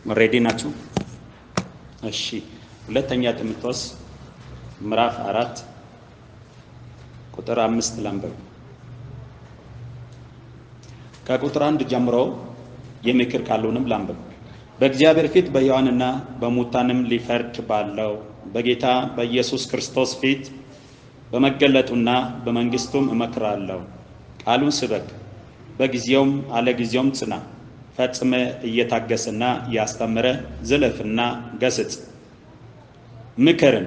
ሬዲ ናችሁ? እሺ ሁለተኛ ጢሞቴዎስ ምዕራፍ 4 ቁጥር 5 ላንብብ። ከቁጥር 1 ጀምሮ የምክር ቃሉንም ላንብብ። በእግዚአብሔር ፊት በሕያዋንና በሙታንም ሊፈርድ ባለው በጌታ በኢየሱስ ክርስቶስ ፊት በመገለጡና በመንግስቱም እመክራለሁ። ቃሉን ስበክ፣ በጊዜውም አለጊዜውም ጽና፣ ፈጽመ እየታገሰና ያስተምረ ዝለፍና ገስጽ። ምክርን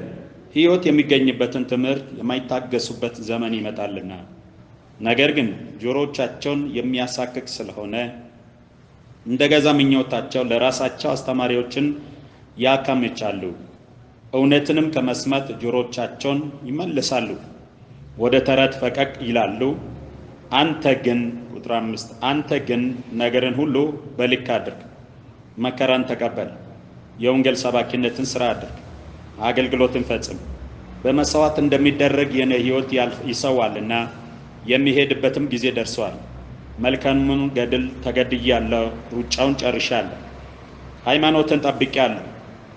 ሕይወት የሚገኝበትን ትምህርት የማይታገሱበት ዘመን ይመጣልና፣ ነገር ግን ጆሮቻቸውን የሚያሳክክ ስለሆነ እንደ ገዛ ምኞታቸው ለራሳቸው አስተማሪዎችን ያካምቻሉ። እውነትንም ከመስማት ጆሮቻቸውን ይመልሳሉ፣ ወደ ተረት ፈቀቅ ይላሉ። አንተ ግን ቁጥር 5 አንተ ግን ነገርን ሁሉ በልክ አድርግ፣ መከራን ተቀበል፣ የወንጌል ሰባኪነትን ስራ አድርግ፣ አገልግሎትን ፈጽም። በመሰዋት እንደሚደረግ የኔ ሕይወት ይሰዋልና የሚሄድበትም ጊዜ ደርሷል። መልካሙን ገድል ተገድያለሁ፣ ሩጫውን ጨርሻለሁ፣ ሃይማኖትን ጠብቄአለሁ።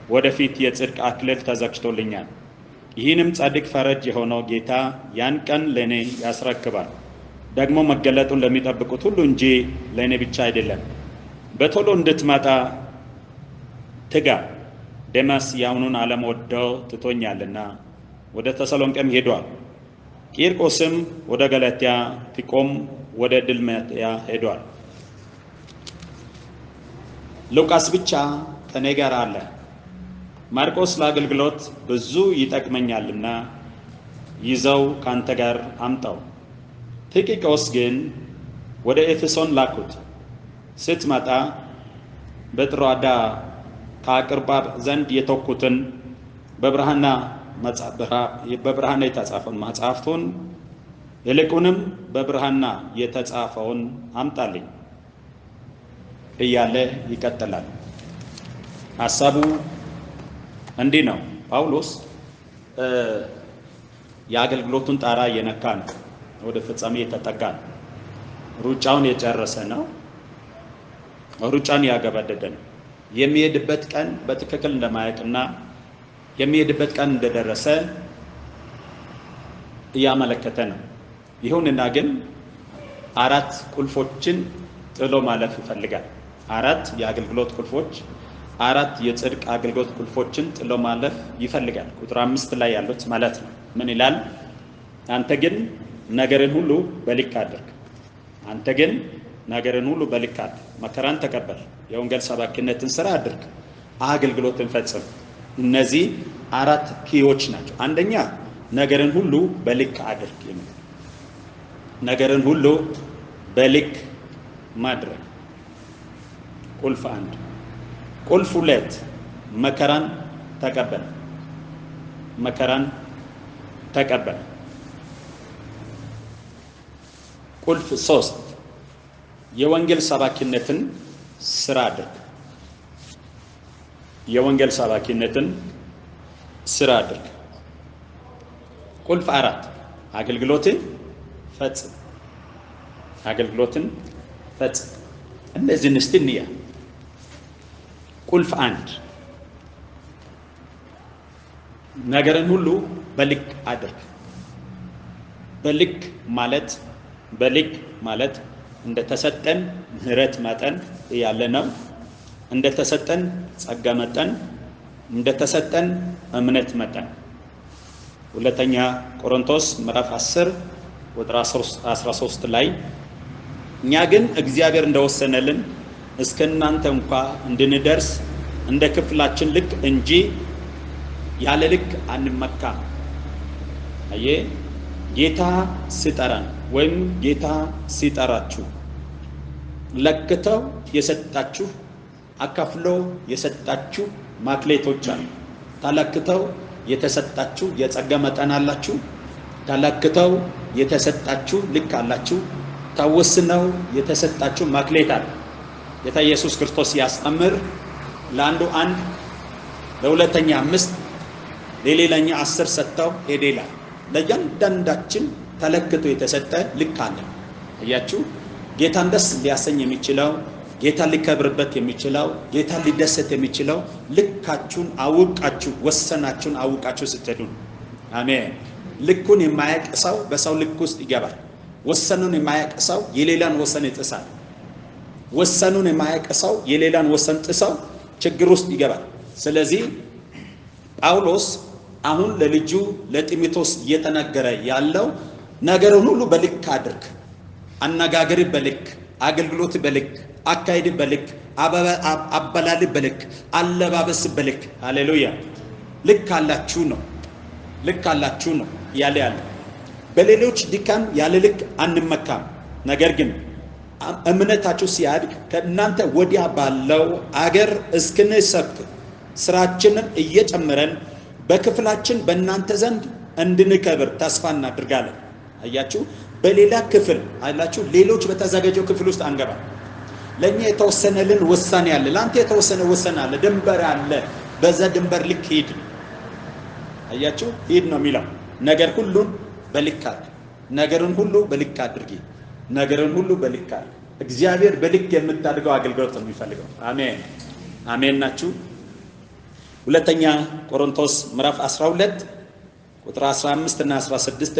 ወደፊት የጽድቅ አክሊል ተዘጋጅቶልኛል። ይህንም ጻድቅ ፈራጅ የሆነው ጌታ ያን ቀን ለእኔ ያስረክባል። ደግሞ መገለጡን ለሚጠብቁት ሁሉ እንጂ ለእኔ ብቻ አይደለም። በቶሎ እንድትመጣ ትጋ። ዴማስ የአሁኑን ዓለም ወደው ትቶኛልና ወደ ተሰሎንቄም ሄዷል። ቂርቆስም ወደ ገላትያ፣ ቲቆም ወደ ድልማጥያ ሄዷል። ሉቃስ ብቻ ከኔ ጋር አለ። ማርቆስ ለአገልግሎት ብዙ ይጠቅመኛልና ይዘው ካንተ ጋር አምጣው። ቲኪቆስ ግን ወደ ኤፌሶን ላኩት። ስትመጣ በጥሮአዳ ከአቅርጳ ዘንድ የተውኩትን በብርሃና የተጻፈውን መጽሐፍቱን ይልቁንም በብርሃና የተጻፈውን አምጣልኝ እያለ ይቀጥላል። ሐሳቡ እንዲህ ነው። ጳውሎስ የአገልግሎቱን ጣራ የነካ ነው። ወደ ፍጻሜ የተጠጋ ነው። ሩጫውን የጨረሰ ነው። ሩጫን ያገባደደ ነው። የሚሄድበት ቀን በትክክል እንደማያውቅና የሚሄድበት ቀን እንደደረሰ እያመለከተ ነው። ይሁንና ግን 4 ቁልፎችን ጥሎ ማለፍ ይፈልጋል። 4 የአገልግሎት ቁልፎች፣ 4 የጽድቅ አገልግሎት ቁልፎችን ጥሎ ማለፍ ይፈልጋል። ቁጥር 5 ላይ ያሉት ማለት ነው። ምን ይላል? አንተ ግን ነገርን ሁሉ በልክ አድርግ። አንተ ግን ነገርን ሁሉ በልክ አድርግ፣ መከራን ተቀበል፣ የወንጌል ሰባኪነትን ስራ አድርግ፣ አገልግሎትን ፈጽም። እነዚህ 4 ኪዎች ናቸው። አንደኛ ነገርን ሁሉ በልክ አድርግ የሚል ነገርን ሁሉ በልክ ማድረግ ቁልፍ 1። ቁልፍ 2 መከራን ተቀበል፣ መከራን ተቀበል። ቁልፍ 3 የወንጌል ሰባኪነትን ስራ አድርግ፣ የወንጌል ሰባኪነትን ስራ አድርግ። ቁልፍ 4 አገልግሎትን ፈጽም፣ አገልግሎትን ፈጽም። እነዚህን እስቲ እንያ። ቁልፍ 1 ነገርን ሁሉ በልክ አድርግ። በልክ ማለት እንደተሰጠን ምህረት መጠን ያለ ነው። እንደተሰጠን ጸጋ መጠን፣ እንደተሰጠን እምነት መጠን። ሁለተኛ ቆሮንቶስ ምዕራፍ 10 ቁጥር 13 ላይ እኛ ግን እግዚአብሔር እንደወሰነልን እስከናንተ እንኳን እንድንደርስ እንደ ክፍላችን ልክ እንጂ ያለ ልክ አንመካም። አየ ጌታ ሲጠራን ወይም ጌታ ሲጠራችሁ ለክተው የሰጣችሁ አካፍሎ የሰጣችሁ ማክሌቶች አሉ። ተለክተው የተሰጣችሁ የጸጋ መጠን አላችሁ። ተለክተው የተሰጣችሁ ልክ አላችሁ። ተወስነው የተሰጣችሁ ማክሌት አለ። ጌታ ኢየሱስ ክርስቶስ ያስተምር ለአንዱ 1 ለሁለተኛ 5 ለሌላኛ 10 ሰጥተው ሄደ ይላል። ለእያንዳንዳችን ተለክቶ የተሰጠ ልክ አለ። እያችሁ ጌታን ደስ ሊያሰኝ የሚችለው ጌታ ሊከብርበት የሚችለው ጌታ ሊደሰት የሚችለው ልካችሁን አውቃችሁ ወሰናችሁን አውቃችሁ ስትሄዱ። አሜን። ልኩን የማያውቅ ሰው በሰው ልክ ውስጥ ይገባል። ወሰኑን የማያውቅ ሰው የሌላን ወሰን ይጥሳል። ወሰኑን የማያውቅ ሰው የሌላን ወሰን ጥሰው ችግር ውስጥ ይገባል። ስለዚህ ጳውሎስ አሁን ለልጁ ለጢሞቴዎስ እየተናገረ ያለው ነገርን ሁሉ በልክ አድርግ፣ አነጋገር በልክ፣ አገልግሎት በልክ፣ አካሄድ በልክ፣ አበላል በልክ፣ አለባበስ በልክ። ሃሌሉያ። ልክ አላችሁ ነው፣ ልክ አላችሁ ነው ያለ። በሌሎች ድካም ያለ ልክ አንመካም። ነገር ግን እምነታችሁ ሲያድግ ከእናንተ ወዲያ ባለው አገር እስክንሰብክ ስራችንን እየጨመረን በክፍላችን በእናንተ ዘንድ እንድንከብር ተስፋ እናድርጋለን። አያችሁ፣ በሌላ ክፍል አላችሁ፣ ሌሎች በተዘጋጀው ክፍል ውስጥ አንገባ። ለኛ የተወሰነልን ውሳኔ አለ፣ ላንተ የተወሰነ ውሳኔ አለ፣ ድንበር አለ። በዛ ድንበር ልክ ሂድ። አያችሁ፣ ሂድ ነው የሚለው። ነገር ሁሉን በልክ አድርግ፣ ነገርን ሁሉ በልክ አድርጊ፣ ነገርን ሁሉ በልክ አድርግ። እግዚአብሔር በልክ የምታድገው አገልግሎት ነው የሚፈልገው። አሜን አሜን ናችሁ። ሁለተኛ ቆሮንቶስ ምዕራፍ 12 ቁጥር 15 እና 16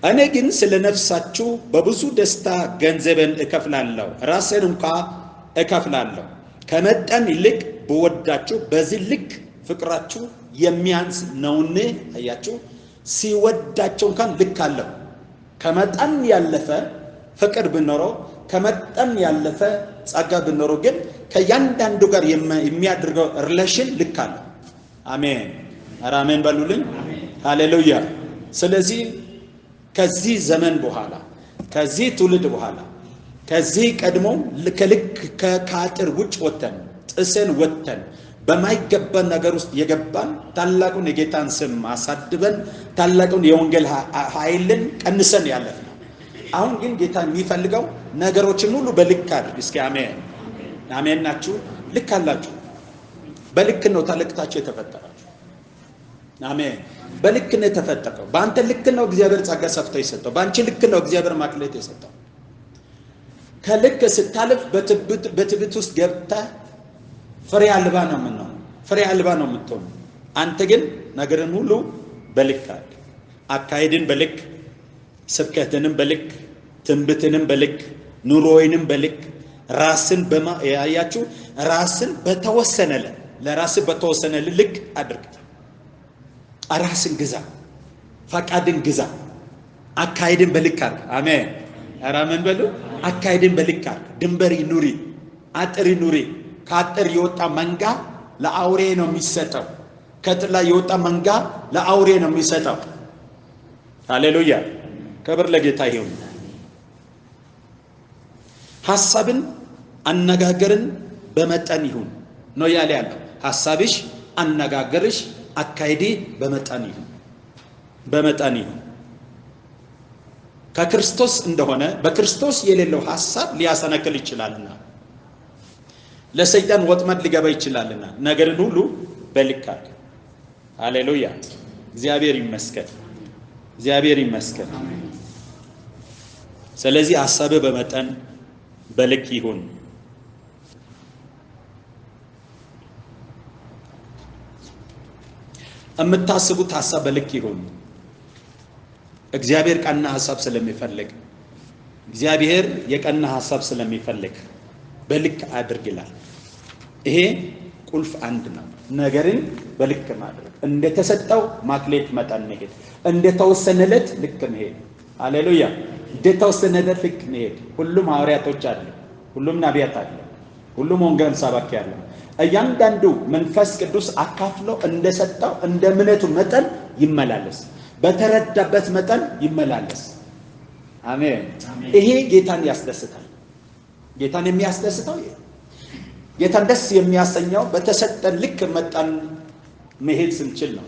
እኔ ግን ስለ ነፍሳችሁ በብዙ ደስታ ገንዘብን እከፍላለሁ፣ ራሴን እንኳ እከፍላለሁ። ከመጠን ይልቅ በወዳችሁ በዚህ ልክ ፍቅራችሁ የሚያንስ ነውን? አያችሁ፣ ሲወዳቸው እንኳን ልክ አለው። ከመጠን ያለፈ ፍቅር ብኖረው፣ ከመጠን ያለፈ ጸጋ ብኖረው ግን ከያንዳንዱ ጋር የሚያደርገው ሪሌሽን ልክ አለው። አሜን አራሜን በሉልኝ። ሃሌሉያ። ስለዚህ ከዚህ ዘመን በኋላ ከዚህ ትውልድ በኋላ ከዚህ ቀድሞ ከልክ ከአጥር ውጭ ወተን ጥሰን ወተን በማይገባን ነገር ውስጥ የገባን ታላቁን የጌታን ስም አሳድበን ታላቁን የወንጌል ኃይልን ቀንሰን ያለፍን። አሁን ግን ጌታ የሚፈልገው ነገሮችን ሁሉ በልክ አድርግ። እስኪ አሜን አሜን ናችሁ። ልክ አላችሁ። በልክ ነው ተለክታችሁ የተፈጠራችሁ። አሜን። በልክ ነው የተፈጠረው። በአንተ ልክ ነው እግዚአብሔር ጸጋ ሰፍቶ የሰጠው። በአንቺ ልክ ነው እግዚአብሔር ማክሌት የሰጠው። ከልክ ስታልፍ በትዕቢት ውስጥ ገብተህ ፍሬ አልባ ነው የምንሆነው። ፍሬ አልባ ነው የምትሆነው። አንተ ግን ነገርን ሁሉ በልክ አድርግ። አካሄድን በልክ፣ ስብከትንም በልክ፣ ትንቢትንም በልክ፣ ኑሮዬንም በልክ፣ ራስን ያያችሁ ራስን በተወሰነለ ለራስን በተወሰነለ ልክ አድርግ። ራስን ግዛ፣ ፈቃድን ግዛ፣ አካሄድን በልክ አድርግ። አሜን አራመን በሉ። አካሄድን በልክ አድርግ። ድንበር ይኑሪ፣ አጥር ይኑሪ። ከአጥር የወጣ መንጋ ለአውሬ ነው የሚሰጠው። ከጥላ የወጣ መንጋ ለአውሬ ነው የሚሰጠው። ሃሌሉያ። ክብር ለጌታ ይሁን። ሐሳብን አነጋገርን በመጠን ይሁን ነው ያለ ያለው። ሐሳብሽ፣ አነጋገርሽ፣ አካሄዴ በመጠን ይሁን፣ በመጠን ይሁን። ከክርስቶስ እንደሆነ በክርስቶስ የሌለው ሐሳብ ሊያሰናክል ይችላልና ለሰይጣን ወጥመድ ሊገባ ይችላልና ነገርን ሁሉ በልክ አድርግ። ሃሌሉያ። እግዚአብሔር ይመስገን፣ እግዚአብሔር ይመስገን። ስለዚህ ሐሳብ በመጠን በልክ ይሁን። የምታስቡት ሐሳብ በልክ ይሁን። እግዚአብሔር ቀና ሐሳብ ስለሚፈልግ፣ እግዚአብሔር የቀና ሐሳብ ስለሚፈልግ በልክ አድርግ ይላል። ይሄ ቁልፍ አንድ ነው። ነገርን በልክ ማድረግ፣ እንደተሰጠው ማክሌት መጠን መሄድ፣ እንደተወሰነለት ልክ መሄድ። ሃሌሉያ። እንደተወሰነለት ልክ መሄድ። ሁሉም ሐዋርያቶች አሉ፣ ሁሉም ነቢያት አሉ፣ ሁሉም ወንጌል ሰባኪ አሉ። እያንዳንዱ መንፈስ ቅዱስ አካፍሎ እንደሰጠው እንደ እምነቱ መጠን ይመላለስ፣ በተረዳበት መጠን ይመላለስ። አሜን። ይሄ ጌታን ያስደስታል። ጌታን የሚያስደስተው ይሄ ጌታን ደስ የሚያሰኘው በተሰጠን ልክ መጠን መሄድ ስንችል ነው።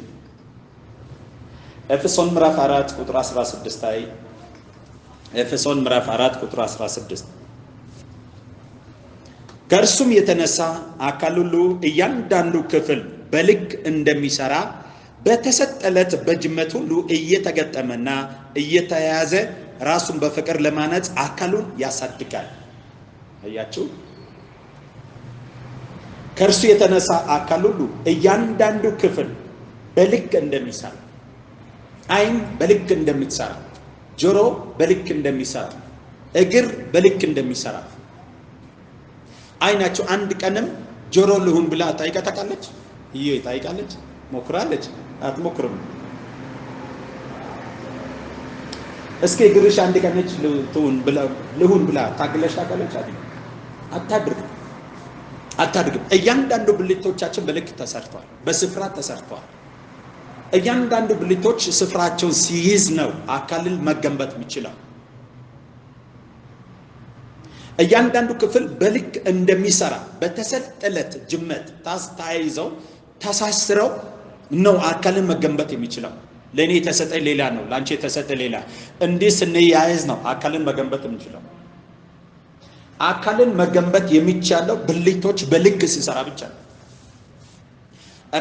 ኤፌሶን ምዕራፍ 4 ቁጥር 16 ላይ ኤፌሶን ምዕራፍ 4 ቁጥር 16 ከእርሱም የተነሳ አካል ሁሉ እያንዳንዱ ክፍል በልክ እንደሚሰራ በተሰጠለት በጅመት ሁሉ እየተገጠመና እየተያያዘ ራሱን በፍቅር ለማነጽ አካሉን ያሳድጋል። አያችሁ፣ ከእርሱ የተነሳ አካል ሁሉ እያንዳንዱ ክፍል በልክ እንደሚሰራ፣ አይን በልክ እንደምትሰራ፣ ጆሮ በልክ እንደሚሰራ፣ እግር በልክ እንደሚሰራ። አይናቸው አንድ ቀንም ጆሮ ልሁን ብላ ታይቃ ታውቃለች? ታይቃለች? ሞክራለች? አትሞክርም። እስኪ እግርሽ አንድ ቀንች ልሁን ብላ ታግለሽ ታውቃለች? አታድርግም። እያንዳንዱ ብልቶቻችን በልክ ተሰርተዋል፣ በስፍራ ተሰርተዋል። እያንዳንዱ ብልቶች ስፍራቸውን ሲይዝ ነው አካልን መገንባት የሚችለው። እያንዳንዱ ክፍል በልክ እንደሚሰራ በተሰጠለት ጅመት ተያይዘው ተሳስረው ነው አካልን መገንባት የሚችለው። ለኔ የተሰጠ ሌላ ነው፣ ላንቺ የተሰጠ ሌላ። እንዲህ ስንያያዝ ነው አካልን መገንባት የሚችለው። አካልን መገንባት የሚቻለው ብልቶች በልክ ሲሰራ ብቻ ነው።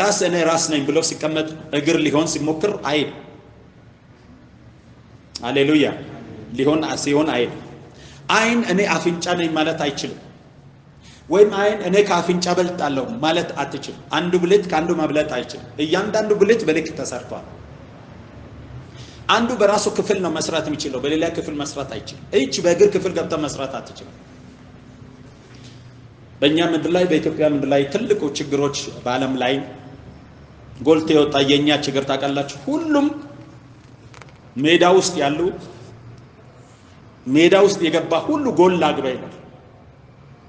ራስ እኔ ራስ ነኝ ብሎ ሲቀመጥ እግር ሊሆን ሲሞክር አይል። ሃሌሉያ! ሲሆን አይል። አይን እኔ አፍንጫ ነኝ ማለት አይችልም። ወይም አይን እኔ ከአፍንጫ በልጣለሁ ማለት አትችልም። አንዱ ብልት ከአንዱ መብለጥ አይችልም። እያንዳንዱ ብልት በልክ ተሰርቷል። አንዱ በራሱ ክፍል ነው መስራት የሚችለው፣ በሌላ ክፍል መስራት አይችልም። እጅ በእግር ክፍል ገብታ መስራት አትችልም። በእኛ ምድር ላይ በኢትዮጵያ ምድር ላይ ትልቁ ችግሮች በዓለም ላይ ጎልቶ የወጣ የኛ ችግር ታውቃላችሁ? ሁሉም ሜዳ ውስጥ የገባ ሁሉ ጎል ላግባ ይላል።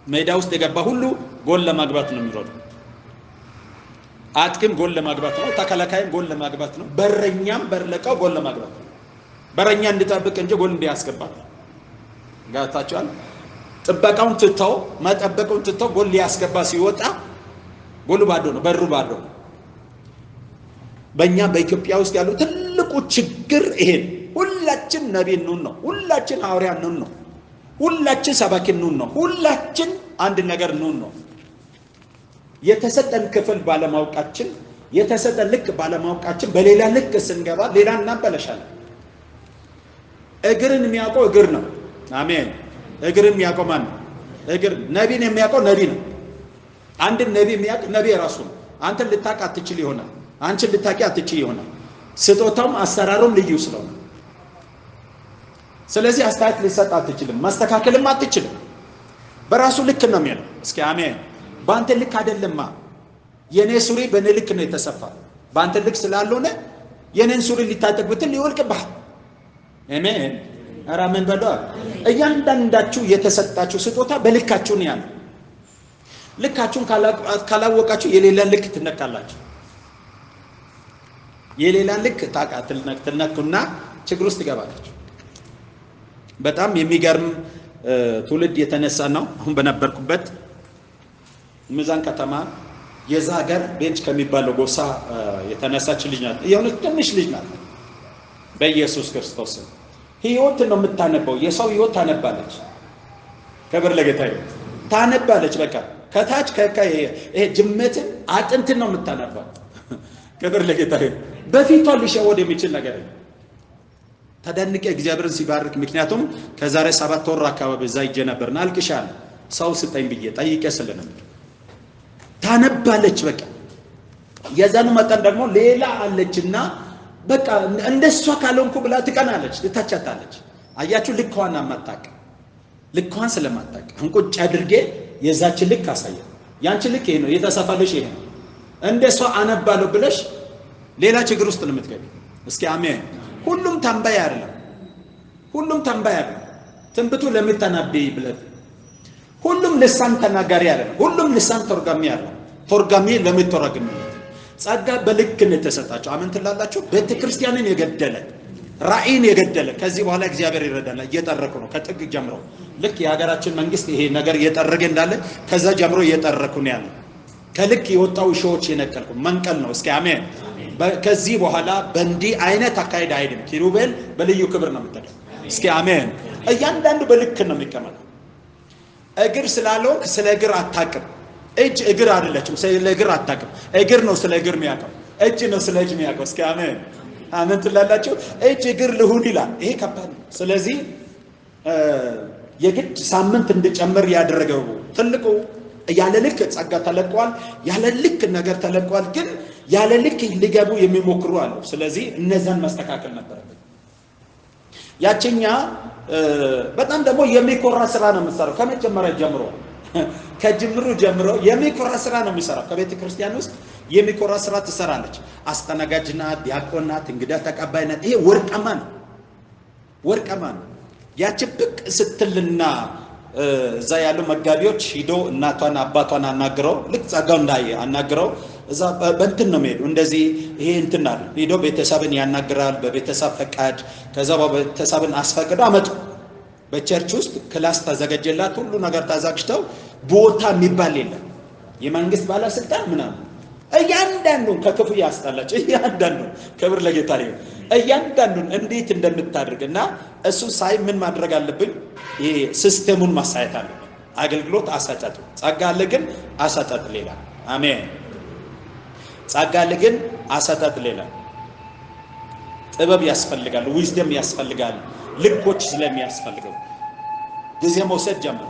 ሜዳ ውስጥ የገባ ሁሉ ጎል ለማግባት ነው የሚሮጠው። አጥቂም ጎል ለማግባት ነው፣ ተከላካይም ጎል ለማግባት ነው፣ በረኛም በርለቃው ጎል ለማግባት ነው። በረኛ እንዲጠብቅ እንጂ ጎል እንዲያስገባ ጋታቸዋል። ጥበቃውን ትተው መጠበቁን ትተው ጎል ሊያስገባ ሲወጣ ጎሉ ባዶ ነው፣ በሩ ባዶ ነው። በእኛ በኢትዮጵያ ውስጥ ያለው ትልቁ ችግር ይሄ ነው። ሁላችን ነቢይ እንሁን ነው፣ ሁላችን ሐዋርያ እንሁን ነው፣ ሁላችን ሰባኪ እንሁን ነው፣ ሁላችን አንድ ነገር እንሁን ነው። የተሰጠን ክፍል ባለማወቃችን፣ የተሰጠን ልክ ባለማወቃችን በሌላ ልክ ስንገባ ሌላ እናበለሻለን። እግርን የሚያውቀው እግር ነው። አሜን። እግርን የሚያውቀው ማን ነው? እግር። ነቢይን የሚያውቀው ነቢይ ነው። አንድን ነቢይ የሚያውቅ ነቢይ ራሱ ነው። አንተን ልታውቅ አትችል ይሆናል፣ አንቺን ልታውቂ አትችል ይሆናል። ስጦታውም አሰራሩም ልዩ ስለሆነ ስለዚህ አስተያየት ሊሰጥ አትችልም፣ ማስተካከልም አትችልም። በራሱ ልክ ነው የሚለው። እስኪ አሜን። በአንተ ልክ አይደለማ። የኔ ሱሪ በኔ ልክ ነው የተሰፋ። በአንተ ልክ ስላልሆነ የኔን ሱሪ ሊታጠቅ ብትል ሊወልቅብሃል። አሜን። ኧረ ምን በለው። እያንዳንዳችሁ የተሰጣችሁ ስጦታ በልካችሁ ነው ያለው። ልካችሁን ካላወቃችሁ የሌላን ልክ ትነካላችሁ። የሌላን ልክ ትነኩና ችግር ውስጥ ትገባላችሁ። በጣም የሚገርም ትውልድ የተነሳ ነው። አሁን በነበርኩበት ሚዛን ከተማ የዛገር ቤንች ከሚባለው ጎሳ የተነሳች ልጅ ናት። የሆነች ትንሽ ልጅ ናት። በኢየሱስ ክርስቶስ ህይወት ነው የምታነበው። የሰው ህይወት ታነባለች። ክብር ለጌታ ይሁን። ታነባለች። በቃ ከታች ይሄ ጅመትን አጥንትን ነው የምታነባው። ክብር ለጌታ ይሁን። በፊቷ ሊሸወድ የሚችል ነገር ነው። ተደንቄ እግዚአብሔርን ሲባርክ፣ ምክንያቱም ከዛሬ 7 ወር አካባቢ እዛ ሄጄ ነበርና አልቅሻለሁ። ሰው ስጠኝ ብዬ ጠይቄ ስለነበር ታነባለች። በቃ የዛኑ መጠን ደግሞ ሌላ አለችና በቃ እንደሷ ካልሆንኩ ብላ ትቀናለች፣ ትታቻታለች። አያችሁ፣ ልኳን አማጣቅ ልኳን ስለማጣቅ እንቁጭ አድርጌ የዛች ልክ አሳየ። ያንቺ ልክ ይሄ ነው፣ የተሰፋለሽ ይሄ ነው። እንደሷ አነባለሁ ብለሽ ሌላ ችግር ውስጥ ነው የምትገቢ። እስኪ አሜን። ሁሉም ተንባይ አይደለም፣ ሁሉም ተንባይ አይደለም። ትንብቱ ለምትተናበይ ብለት ሁሉም ልሳን ተናጋሪ አይደለም፣ ሁሉም ልሳን ተርጓሚ አይደለም። ተርጓሚ ለምትተረጉም ጸጋ በልክ ነው የተሰጣቸው። አሜን ትላላችሁ። ቤተክርስቲያንን የገደለ ራእይን የገደለ ከዚህ በኋላ እግዚአብሔር ይረዳናል። እየጠረኩ ነው ከጥግ ጀምሮ። ልክ የሀገራችን መንግስት ይሄ ነገር እየጠረገ እንዳለ ከዛ ጀምሮ እየጠረኩ ነው ያለው። ከልክ የወጣው ሾዎች የነቀልኩ መንቀል ነው። እስኪ አሜን። ከዚህ በኋላ በእንዲህ አይነት አካሄድ አይደለም። ኪሩቤል በልዩ ክብር ነው የምትጠራው። እስኪ አሜን። እያንዳንዱ በልክ ነው የሚቀመጠው። እግር ስላለው ስለ እግር አታውቅም። እጅ እግር አይደለችም፣ ስለ እግር አታውቅም። እግር ነው ስለ እግር የሚያውቀው፣ እጅ ነው ስለ እጅ የሚያውቀው። እስኪ አሜን አሜን ትላላችሁ። እጅ እግር ልሁን ይላል። ይሄ ከባድ ነው። ስለዚህ የግድ ሳምንት እንድጨምር ያደረገው ትልቁ ያለ ልክ ጸጋ ተለቋል፣ ያለ ልክ ነገር ተለቋል። ግን ያለ ልክ ሊገቡ የሚሞክሩ አሉ። ስለዚህ እነዛን ማስተካከል ነበረብን። ያቺኛ በጣም ደግሞ የሚኮራ ስራ ነው የምትሰራው ከመጀመሪያ ጀምሮ ከጅምሩ ጀምሮ የሚኮራ ስራ ነው የሚሰራው። ከቤተ ክርስቲያን ውስጥ የሚኮራ ስራ ትሰራለች። አስተናጋጅና ዲያቆናት፣ እንግዳ ተቀባይነት፣ ይሄ ወርቃማ ነው፣ ወርቃማ ነው። ያቺ ብቅ ስትልና እዛ ያሉ መጋቢዎች ሂዶ እናቷን አባቷን አናግረው ልክ ጸጋው እንዳየ አናግረው እዛ በእንትን ነው የሚሄዱ እንደዚህ ይሄ እንትን አለ ሂዶ ቤተሰብን ያናግራል በቤተሰብ ፈቃድ። ከዛ ቤተሰብን አስፈቅደው አመጡ። በቸርች ውስጥ ክላስ ተዘጋጀላት፣ ሁሉ ነገር ተዘጋጅተው ቦታ የሚባል የለም። የመንግስት ባለስልጣን ምናምን እያንዳንዱን ከክፉ ያስጣላች እያንዳንዱን ክብር ለጌታ ይሁን። እያንዳንዱን እንዴት እንደምታደርግና እሱ ሳይ ምን ማድረግ አለብኝ? ይሄ ሲስተሙን ማሳየት አለብኝ። አገልግሎት አሰጣጡ ጸጋ አለ፣ ግን አሰጣጥ ሌላ። አሜን። ጸጋ አለ፣ ግን አሰጣጥ ሌላ። ጥበብ ያስፈልጋል፣ ዊዝደም ያስፈልጋል፣ ልኮች ስለሚያስፈልገው ጊዜ መውሰድ ጀመረ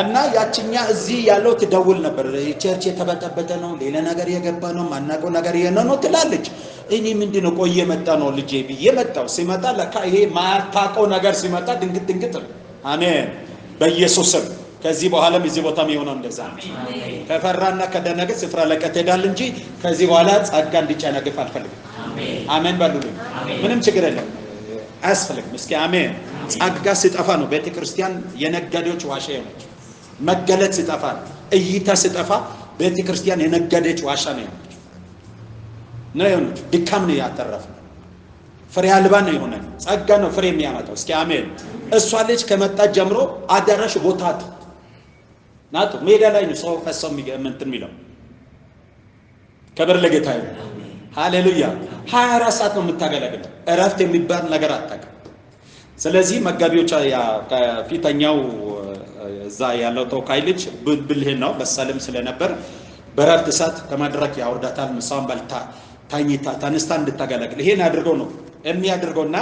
እና ያቺኛ እዚህ ያለው ትደውል ነበር። ቸርች የተበጠበጠ ነው፣ ሌላ ነገር የገባ ነው፣ ማናውቀው ነገር ነው ትላለች። እኔ ምንድነው ቆየ መጣ ነው ልጄ ብዬ መጣው። ሲመጣ ለካ ይሄ ማታውቀው ነገር ሲመጣ ድንግጥ ነው። አሜን በኢየሱስ ስም። ከዚህ በኋላም እዚህ ቦታም የሆነው እንደዛ ነው። ከፈራና ከደነገ ስፍራ ለቀህ ትሄዳለህ እንጂ ከዚህ በኋላ ጸጋ እንዲጨነግፍ አልፈልግም። አሜን በሉልኝ። ምንም ችግር የለም፣ አያስፈልግም። እስኪ አሜን። ጸጋ ሲጠፋ ነው ቤተክርስቲያን የነጋዴዎች ዋሻ የሆነች። መገለጥ ሲጠፋ ነው፣ እይታ ሲጠፋ ቤተክርስቲያን የነጋዴዎች ዋሻ ነው የሆነች። ድካም ነው ያተረፈው፣ ፍሬ አልባ ነው የሆነ። ጸጋ ነው ፍሬ የሚያመጣው። እስኪ አሜን። እሷ ልጅ ከመጣች ጀምሮ አዳራሽ ቦታ ናቱ ሜዳ ላይ ነው ሰው ፈሰው እንትን የሚለው። ክብር ለጌታ ይሁን። ሃሌሉያ። 24 ሰዓት ነው የምታገለግለው፣ እረፍት የሚባል ነገር አታውቅም። ስለዚህ መጋቢዎች ከፊተኛው እዛ ያለው ተወካይ ልጅ ብልህ ነው በሰልም ስለነበር በረፍት ሰዓት ከመድረክ ያወርዳታል። ምሳን በልታ ታኝታ ተነስታ እንድታገለግል ይሄን አድርገው ነው የሚያደርገውና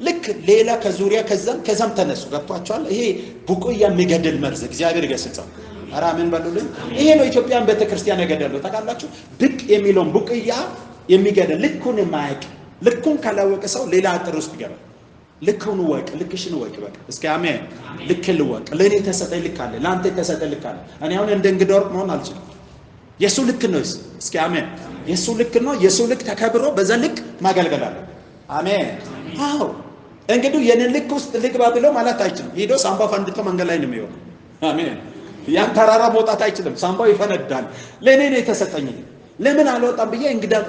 ልክ ሌላ ከዙሪያ ከዛም ተነሱ። ገብቷቸዋል። ይሄ ቡቁያ የሚገድል መርዝ እግዚአብሔር ይገስጸው። ኧረ አሜን በሉልኝ። ይሄ ነው ኢትዮጵያን ቤተክርስቲያን የገደለው። ታውቃላችሁ? ብቅ የሚለውን ቡቁያ የሚገድል ልኩን የማያውቅ ልኩን ካላወቀ ሰው ሌላ አጥር ውስጥ ይገባል። ልኩን ወቅ፣ ልክሽን ወቅ። በቃ እስኪ አሜን። ልክ ልወቅ። ለኔ ተሰጠኝ ልክ አለ፣ ላንተ ተሰጠኝ ልክ አለ። እኔ አሁን እንደ እንግዳ ወርቅ መሆን አልችልም። የሱ ልክ ነው። እስኪ አሜን። የሱ ልክ ነው። የሱ ልክ ተከብሮ በዛ ልክ ማገልገል አለ። አሜን። አዎ እንግዲህ የኔን ልክ ውስጥ ልግባ ብለው ማለት አይችልም። ሄዶ ሳምባ ፈንድቶ መንገድ ላይ ነው የሚወጣው። አሜን። ያን ተራራ መውጣት አይችልም። ሳምባው ይፈነዳል። ለኔ ነው የተሰጠኝ። ለምን አልወጣም ብዬ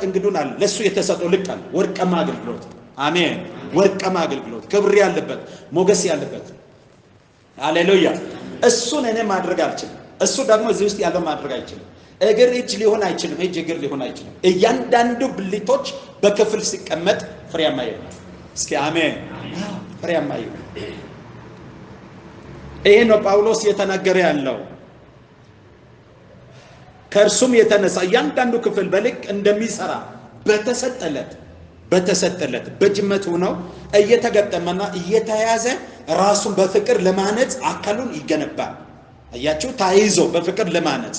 እንግዱን አለ። ለሱ የተሰጠው ልክ አለ። ወርቃማ አገልግሎት። አሜን። ወርቃማ አገልግሎት፣ ክብር ያለበት፣ ሞገስ ያለበት። ሃሌሉያ። እሱን እኔ ማድረግ አልችልም። እሱ ደግሞ እዚህ ውስጥ ያለው ማድረግ አይችልም። እግር እጅ ሊሆን አይችልም። እጅ እግር ሊሆን አይችልም። እያንዳንዱ ብልቶች በክፍል ሲቀመጥ ፍሬያማ ይሆናል። እስኪ አሜን። ፍሬያማ ይሆናል። ይሄ ነው ጳውሎስ የተናገረ ያለው። ከእርሱም የተነሳ እያንዳንዱ ክፍል በልክ እንደሚሰራ በተሰጠለት በጅመት ሆነው እየተገጠመና እየተያዘ ራሱን በፍቅር ለማነጽ አካሉን ይገነባል። አያችሁ? ታይዞ በፍቅር ለማነጽ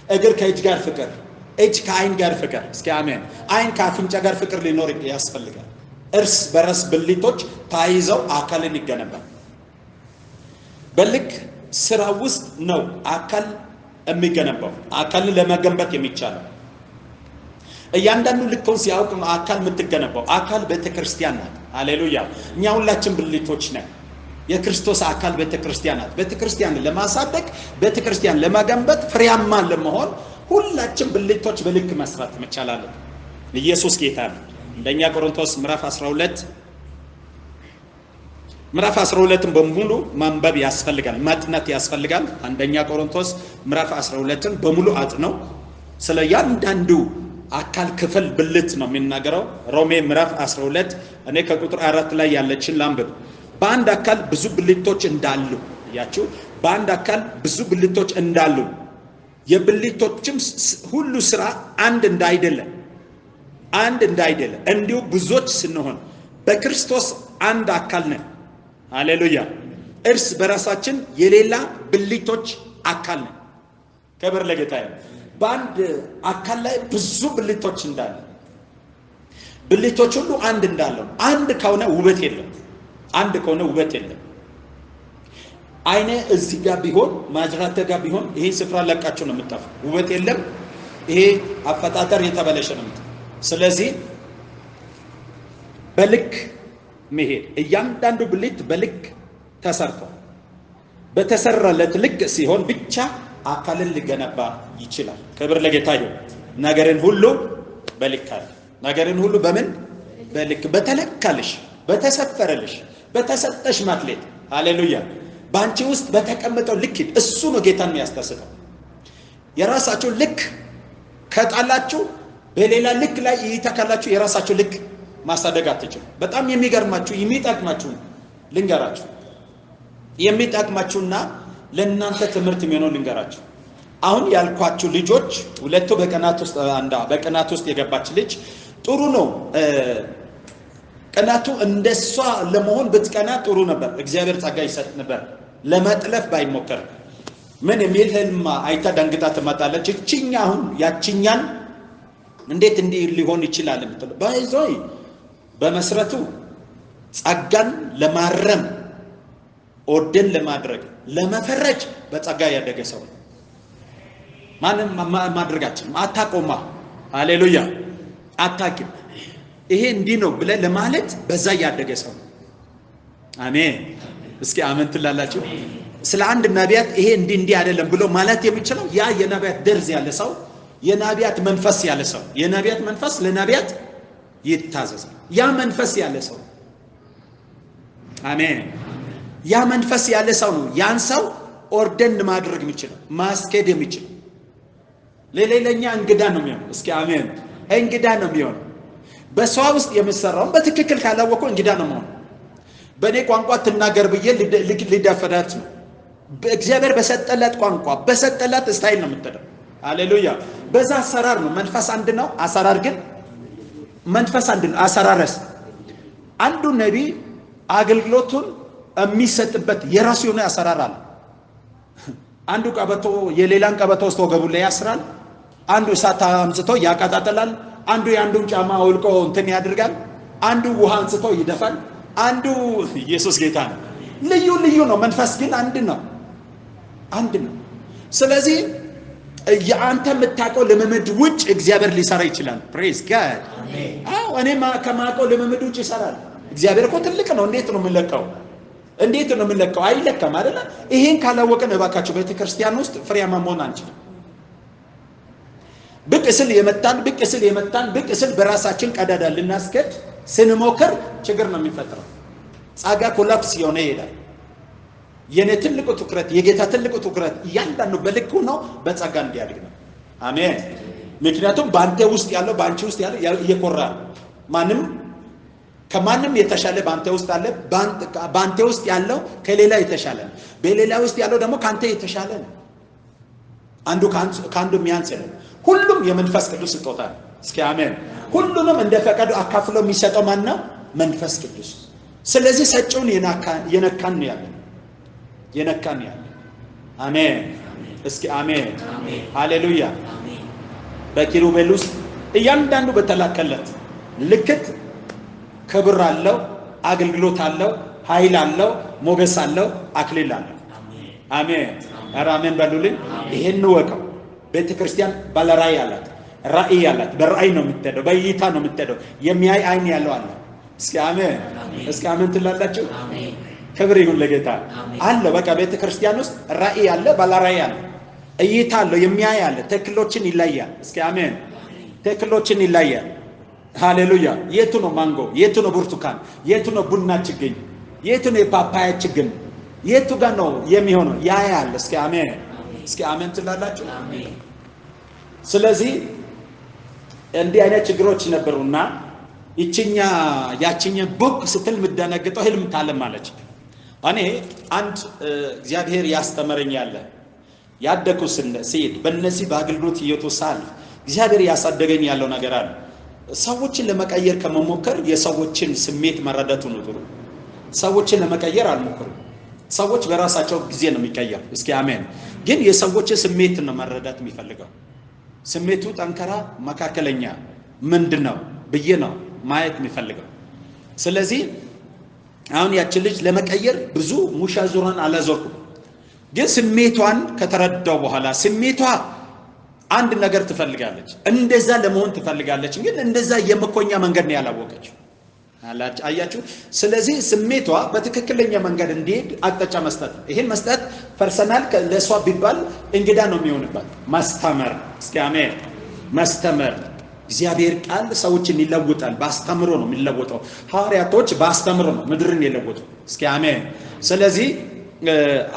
እግር ከእጅ ጋር ፍቅር፣ እጅ ከአይን ጋር ፍቅር። እስኪ አሜን። አይን ከአፍንጫ ጋር ፍቅር ሊኖር ያስፈልጋል። እርስ በርስ ብልቶች ታይዘው አካልን ይገነባል። በልክ ስራ ውስጥ ነው አካል የሚገነባው። አካልን ለመገንባት የሚቻለው እያንዳንዱ ልኮን ሲያውቅ ነው አካል የምትገነባው። አካል ቤተክርስቲያን ናት። ሃሌሉያ። እኛ ሁላችን ብልቶች ነን። የክርስቶስ አካል ቤተክርስቲያን ናት። ቤተክርስቲያንን ለማሳደግ፣ ቤተክርስቲያን ለመገንባት፣ ፍሬያማ ለመሆን ሁላችን ብልቶች በልክ መስራት መቻል አለብን። ኢየሱስ ጌታ ነው። አንደኛ ቆሮንቶስ ምዕራፍ 12ን በሙሉ ማንበብ ያስፈልጋል፣ ማጥናት ያስፈልጋል። አንደኛ ቆሮንቶስ ምዕራፍ 12ን በሙሉ አጥነው። ስለ ያንዳንዱ አካል ክፍል ብልት ነው የሚናገረው። ሮሜ ምዕራፍ 12 እኔ ከቁጥር 4 ላይ ያለችን ላንብብ። በአንድ አካል ብዙ ብልቶች እንዳሉ ያችሁ፣ በአንድ አካል ብዙ ብልቶች እንዳሉ የብልቶችም ሁሉ ስራ አንድ እንዳይደለ እንዲሁ ብዙዎች ስንሆን በክርስቶስ አንድ አካል ነን። ሃሌሉያ። እርስ በራሳችን የሌላ ብልቶች አካል ነን። ክብር ለጌታ ይሁን። በአንድ አካል ላይ ብዙ ብልቶች እንዳለ ብልቶች ሁሉ አንድ እንዳለው አንድ ከሆነ ውበት የለም። አንድ ከሆነ ውበት የለም። አይነ እዚህ ጋር ቢሆን ማጅራተ ጋር ቢሆን ይሄ ስፍራ ለቃቸው ነው የምትጠፋ። ውበት የለም። ይሄ አፈጣጠር የተበለሸ ነው። ስለዚህ በልክ መሄድ እያንዳንዱ ብልት በልክ ተሰርቷል። በተሰራለት ልክ ሲሆን ብቻ አካልን ሊገነባ ይችላል። ክብር ለጌታ ይሁን። ነገርን ሁሉ በልክ አለ። ነገርን ሁሉ በምን በልክ በተለካልሽ፣ በተሰፈረልሽ፣ በተሰጠሽ ማክሌት ሃሌሉያ ባንቺ ውስጥ በተቀመጠው ልክ እሱ ነው ጌታን የሚያስደስተው። የራሳችሁ ልክ ከጣላችሁ በሌላ ልክ ላይ ይተካላችሁ። የራሳችሁ ልክ ማሳደግ አትችሉ። በጣም የሚገርማችሁ የሚጠቅማችሁ ልንገራችሁ። የሚጠቅማችሁና ለእናንተ ትምህርት የሚሆነው ልንገራችሁ። አሁን ያልኳችሁ ልጆች ሁለቱ በቀናት ውስጥ የገባች ልጅ ጥሩ ነው። ቀናቱ እንደሷ ለመሆን ብትቀና ጥሩ ነበር። እግዚአብሔር ጸጋ ይሰጥ ነበር። ለመጥለፍ ባይሞከር ምን የሚል ህልም አይታ ደንግጣ ትመጣለች። እቺኛ አሁን ያቺኛን እንዴት እንዲህ ሊሆን ይችላል የምትለው ባይዞይ በመሰረቱ ጸጋን ለማረም ኦርደን ለማድረግ ለመፈረጅ በጸጋ ያደገ ሰው ማንም ማድረጋችን አታቆማ። ሃሌሉያ አታቂም። ይሄ እንዲህ ነው ብለ ለማለት በዛ ያደገ ሰው አሜን። እስኪ አሜን ትላላችሁ። ስለ አንድ ነቢያት ይሄ እንዲህ አይደለም ብሎ ማለት የሚችለው ያ የነቢያት ደርዝ ያለ ሰው፣ የነቢያት መንፈስ ያለ ሰው፣ የነቢያት መንፈስ ለነቢያት ይታዘዛል። ያ መንፈስ ያለ ሰው አሜን። ያ መንፈስ ያለ ሰው ነው ያን ሰው ኦርደን ማድረግ የሚችለው ማስኬድ የሚችለው። ለሌላኛ እንግዳ ነው የሚሆነው። እስኪ አሜን። እንግዳ ነው የሚሆነው። በሰው ውስጥ የምሰራውን በትክክል ካላወቀው እንግዳ ነው ማለት። በእኔ ቋንቋ ትናገር ብዬ ሊዳፈዳት ነው። በእግዚአብሔር በሰጠላት ቋንቋ በሰጠላት ስታይል ነው የምትለው። ሃሌሉያ። በዛ አሰራር ነው። መንፈስ አንድ ነው፣ አሰራር ግን መንፈስ አንድ ነው። አሰራረስ አንዱ ነቢይ አገልግሎቱን የሚሰጥበት የራሱ የሆነ አሰራር አለ። አንዱ ቀበቶ የሌላን ቀበቶ ውስጥ ወገቡ ላይ ያስራል። አንዱ እሳት አምጽቶ ያቃጣጠላል። አንዱ የአንዱን ጫማ አውልቆ እንትን ያደርጋል። አንዱ ውሃ አንስቶ ይደፋል። አንዱ ኢየሱስ ጌታ ነው። ልዩ ልዩ ነው። መንፈስ ግን አንድ ነው፣ አንድ ነው። ስለዚህ የአንተ የምታውቀው ልምምድ ውጭ እግዚአብሔር ሊሰራ ይችላል። ፕሬዝ ጋድ አሜን። አዎ እኔ ከማውቀው ልምምድ ውጭ ይሰራል። እግዚአብሔር እኮ ትልቅ ነው። እንዴት ነው የምንለካው? እንዴት ነው የምንለካው? አይለካም አይደለ? ይሄን ካላወቀን እባካችሁ ቤተክርስቲያን ውስጥ ፍሬያማ መሆን አንችልም። ብቅ ስል በራሳችን ቀዳዳ ልናስገድ ስንሞክር ችግር ነው የሚፈጠረው። ጸጋ ኮላፕስ የሆነ ይሄዳል። የኔ ትልቁ ትኩረት የጌታ ትልቁ ትኩረት እያንዳንዱ በልኩ ነው፣ በጸጋ እንዲያድግ ነው። አሜን። ምክንያቱም በአንተ ውስጥ ያለው በአንቺ ውስጥ ያለው እየኮራ ማንም ከማንም የተሻለ በአንተ ውስጥ አለ። በአንተ ውስጥ ያለው ከሌላ የተሻለ ነው። በሌላ ውስጥ ያለው ደግሞ ካንተ የተሻለ ነው። አንዱ ካንዱ የሚያንስ ነው። ሁሉም የመንፈስ ቅዱስ ስጦታ ነው። እስኪ አሜን። ሁሉንም እንደ ፈቃዱ አካፍሎ የሚሰጠው ማን ነው? መንፈስ ቅዱስ። ስለዚህ ሰጪውን የነካን ነው ያለው። አሜን። እስኪ አሜን። ሃሌሉያ። በኪሩቤል ውስጥ እያንዳንዱ በተላከለት ልክት ክብር አለው፣ አገልግሎት አለው፣ ኃይል አለው፣ ሞገስ አለው፣ አክሊል አለው። አሜን። ኧረ አሜን በሉልኝ። ይሄን ወቀው። ቤተክርስቲያን ባለራእይ አላት፣ ራእይ አላት። በራእይ ነው የምትሄደው፣ በእይታ ነው የምትሄደው። የሚያይ አይን ያለው አለ። እስኪ አሜን። እስኪ አሜን ትላላችሁ። ክብር ይሁን ለጌታ። አለ በቃ ቤተክርስቲያን ውስጥ ራእይ አለ፣ ባለራእይ አለ፣ እይታ አለው፣ የሚያይ አለ። ተክሎችን ይለያል። እስኪ አሜን። ተክሎችን ይለያል። ሃሌሉያ። የቱ ነው ማንጎ? የቱ ነው ብርቱካን? የቱ ነው ቡና ችግኝ? የቱ ነው የፓፓያ ችግኝ? የቱ ጋር ነው የሚሆነው? ያያል። እስኪ አሜን። እስኪ አሜን ትላላችሁ። ስለዚህ እንዲህ አይነት ችግሮች ነበሩና ያቺኛ ቦክ ስትል ምደነግጠው ህልም ታለማለች። እኔ አንድ እግዚአብሔር ያስተምረኝ ያለ ያደኩ ሲሄድ በእነዚህ በአገልግሎት እየተሳል እግዚአብሔር ያሳደገኝ ያለው ነገር አለ። ሰዎችን ለመቀየር ከመሞከር የሰዎችን ስሜት መረዳቱ ነው ጥሩ። ሰዎችን ለመቀየር አልሞክሩ። ሰዎች በራሳቸው ጊዜ ነው የሚቀየሩ። እስኪ አሜን። ግን የሰዎች ስሜት ነው መረዳት የሚፈልገው። ስሜቱ ጠንከራ መካከለኛ ምንድነው ብዬ ነው ማየት የሚፈልገው። ስለዚህ አሁን ያቺ ልጅ ለመቀየር ብዙ ሙሻ ዙራን አላዞርኩም። ግን ስሜቷን ከተረዳው በኋላ ስሜቷ አንድ ነገር ትፈልጋለች፣ እንደዛ ለመሆን ትፈልጋለች። ግን እንደዛ የመኮኛ መንገድ ነው ያላወቀችው። አያችሁ። ስለዚህ ስሜቷ በትክክለኛ መንገድ እንዲሄድ አቅጣጫ መስጠት ነው። ይሄን መስጠት ፐርሰናል ለሷ ቢባል እንግዳ ነው የሚሆንባት። ማስተማር፣ እስኪ አሜን። ማስተማር እግዚአብሔር ቃል ሰዎችን ይለውጣል። ባስተምሮ ነው የሚለወጠው። ሐዋርያቶች ባስተምሮ ነው ምድርን የለወጡ። እስኪ አሜን። ስለዚህ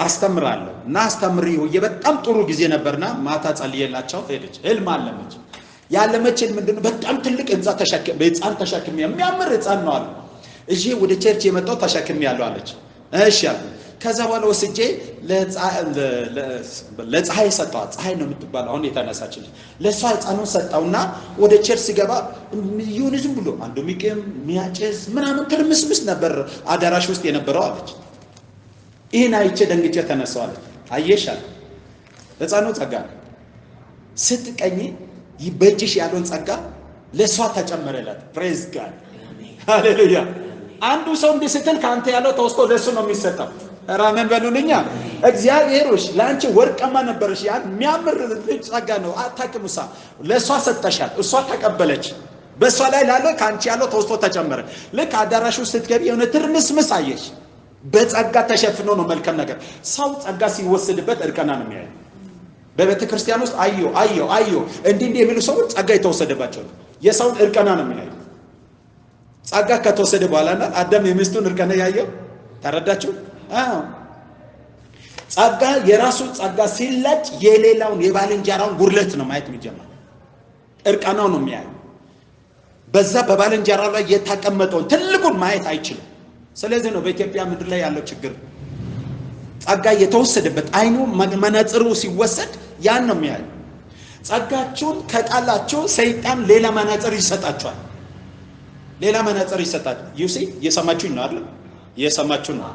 አስተምራለሁ እና አስተምሪው በጣም ጥሩ ጊዜ ነበርና ማታ ጸልየላቸው ሄደች። ህልም አለመች። ያለመችን ምንድነው? በጣም ትልቅ ህፃን ተሸክሜ የሚያምር ህፃን ነው አለ። እሺ ወደ ቸርች የመጣው ተሸክሜ ያለው አለች። እሺ አለ። ከዛ በኋላ ወስጄ ለፀሐይ ሰጠዋት። ፀሐይ ነው የምትባለው አሁን የተነሳችልኝ። ለሷ ህፃኑን ሰጣውና ወደ ቸርች ሲገባ ይሁን ዝም ብሎ አንዱ ሚቀም ሚያጨስ ምናምን ትርምስምስ ነበር አዳራሽ ውስጥ የነበረው አለች። ይሄን አይቼ ደንግጬ ተነሳው አለች። አየሽ አለ። ህፃኑ ጸጋ ስትቀኝ ይበጅሽ ያለውን ጸጋ ለሷ ተጨመረላት። ፕሬዝ ጋድ ሃሌሉያ። አንዱ ሰው እንዲስትል ካንተ ያለው ተወስቶ ለሱ ነው የሚሰጠው። ራመን በሉልኛ። እግዚአብሔርሽ ላንቺ ወርቀማ ነበርሽ። ያ የሚያምር ጸጋ ነው። አታክሙሳ ለሷ ሰጠሻል። እሷ ተቀበለች። በሷ ላይ ላለው ካንቺ ያለው ተወስቶ ተጨመረ። ልክ አዳራሹ ስትገቢ የሆነ ትርምስምስ አየሽ። በጸጋ ተሸፍኖ ነው መልካም ነገር። ሰው ጸጋ ሲወሰድበት እርቀና ነው የሚያየው። በቤተ ክርስቲያን ውስጥ አዮ እንዲህ የሚሉ ሰዎች ጸጋ የተወሰደባቸው ነው። የሰውን እርቀና ነው የሚያየው። ጸጋ ከተወሰደ በኋላና አዳም የሚስቱን እርቀና ያየው ተረዳችሁ? ጸጋ የራሱ ጸጋ ሲላጭ የሌላውን የባልንጀራውን ጉድለት ነው ማየት የሚጀምረው። እርቀናው ነው የሚያየው። በዛ በባልንጀራው ላይ የተቀመጠውን ትልቁን ማየት አይችልም። ስለዚህ ነው በኢትዮጵያ ምድር ላይ ያለው ችግር። ጸጋ የተወሰደበት አይኑ መነጽሩ ሲወሰድ ያን ነው የሚያየው። ጸጋችሁን ከጣላችሁ ሰይጣን ሌላ መነጽር ይሰጣችኋል። ሌላ መነጽር ይሰጣል። ዩሲ እየሰማችሁኝ ነው አይደል? እየሰማችሁ ነው።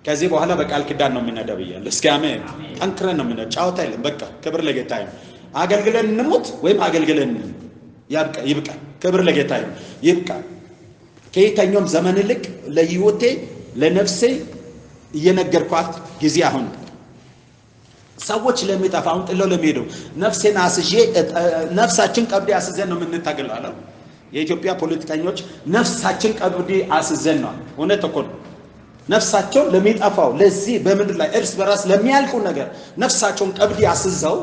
ከዚህ በኋላ በቃል ኪዳን ነው የምንነዳው ብያለሁ። እስኪ አሜን። ጠንክረን ነው የምንነዳው። ጫወታ የለም። በቃ ክብር ለጌታ ይሁን። አገልግለን እንሙት ወይም አገልግለን ይብቃ። ክብር ለጌታ ይሁን። ይብቃ። ከየትኛውም ዘመን ይልቅ ለህይወቴ ለነፍሴ እየነገርኳት ጊዜ አሁን ሰዎች ለሚጠፋውን ጥለው ለሚሄዱ ነፍሴን አስዤ ነፍሳችን ቀብዴ አስዘን ነው የምንታገለው አለ። የኢትዮጵያ ፖለቲከኞች ነፍሳችን ቀብዴ አስዘን ነው። እውነት እኮ ነው። ነፍሳቸው ለሚጠፋው ለዚህ በምድር ላይ እርስ በራስ ለሚያልቁ ነገር ነፍሳቸውን ቀብዴ አስዘው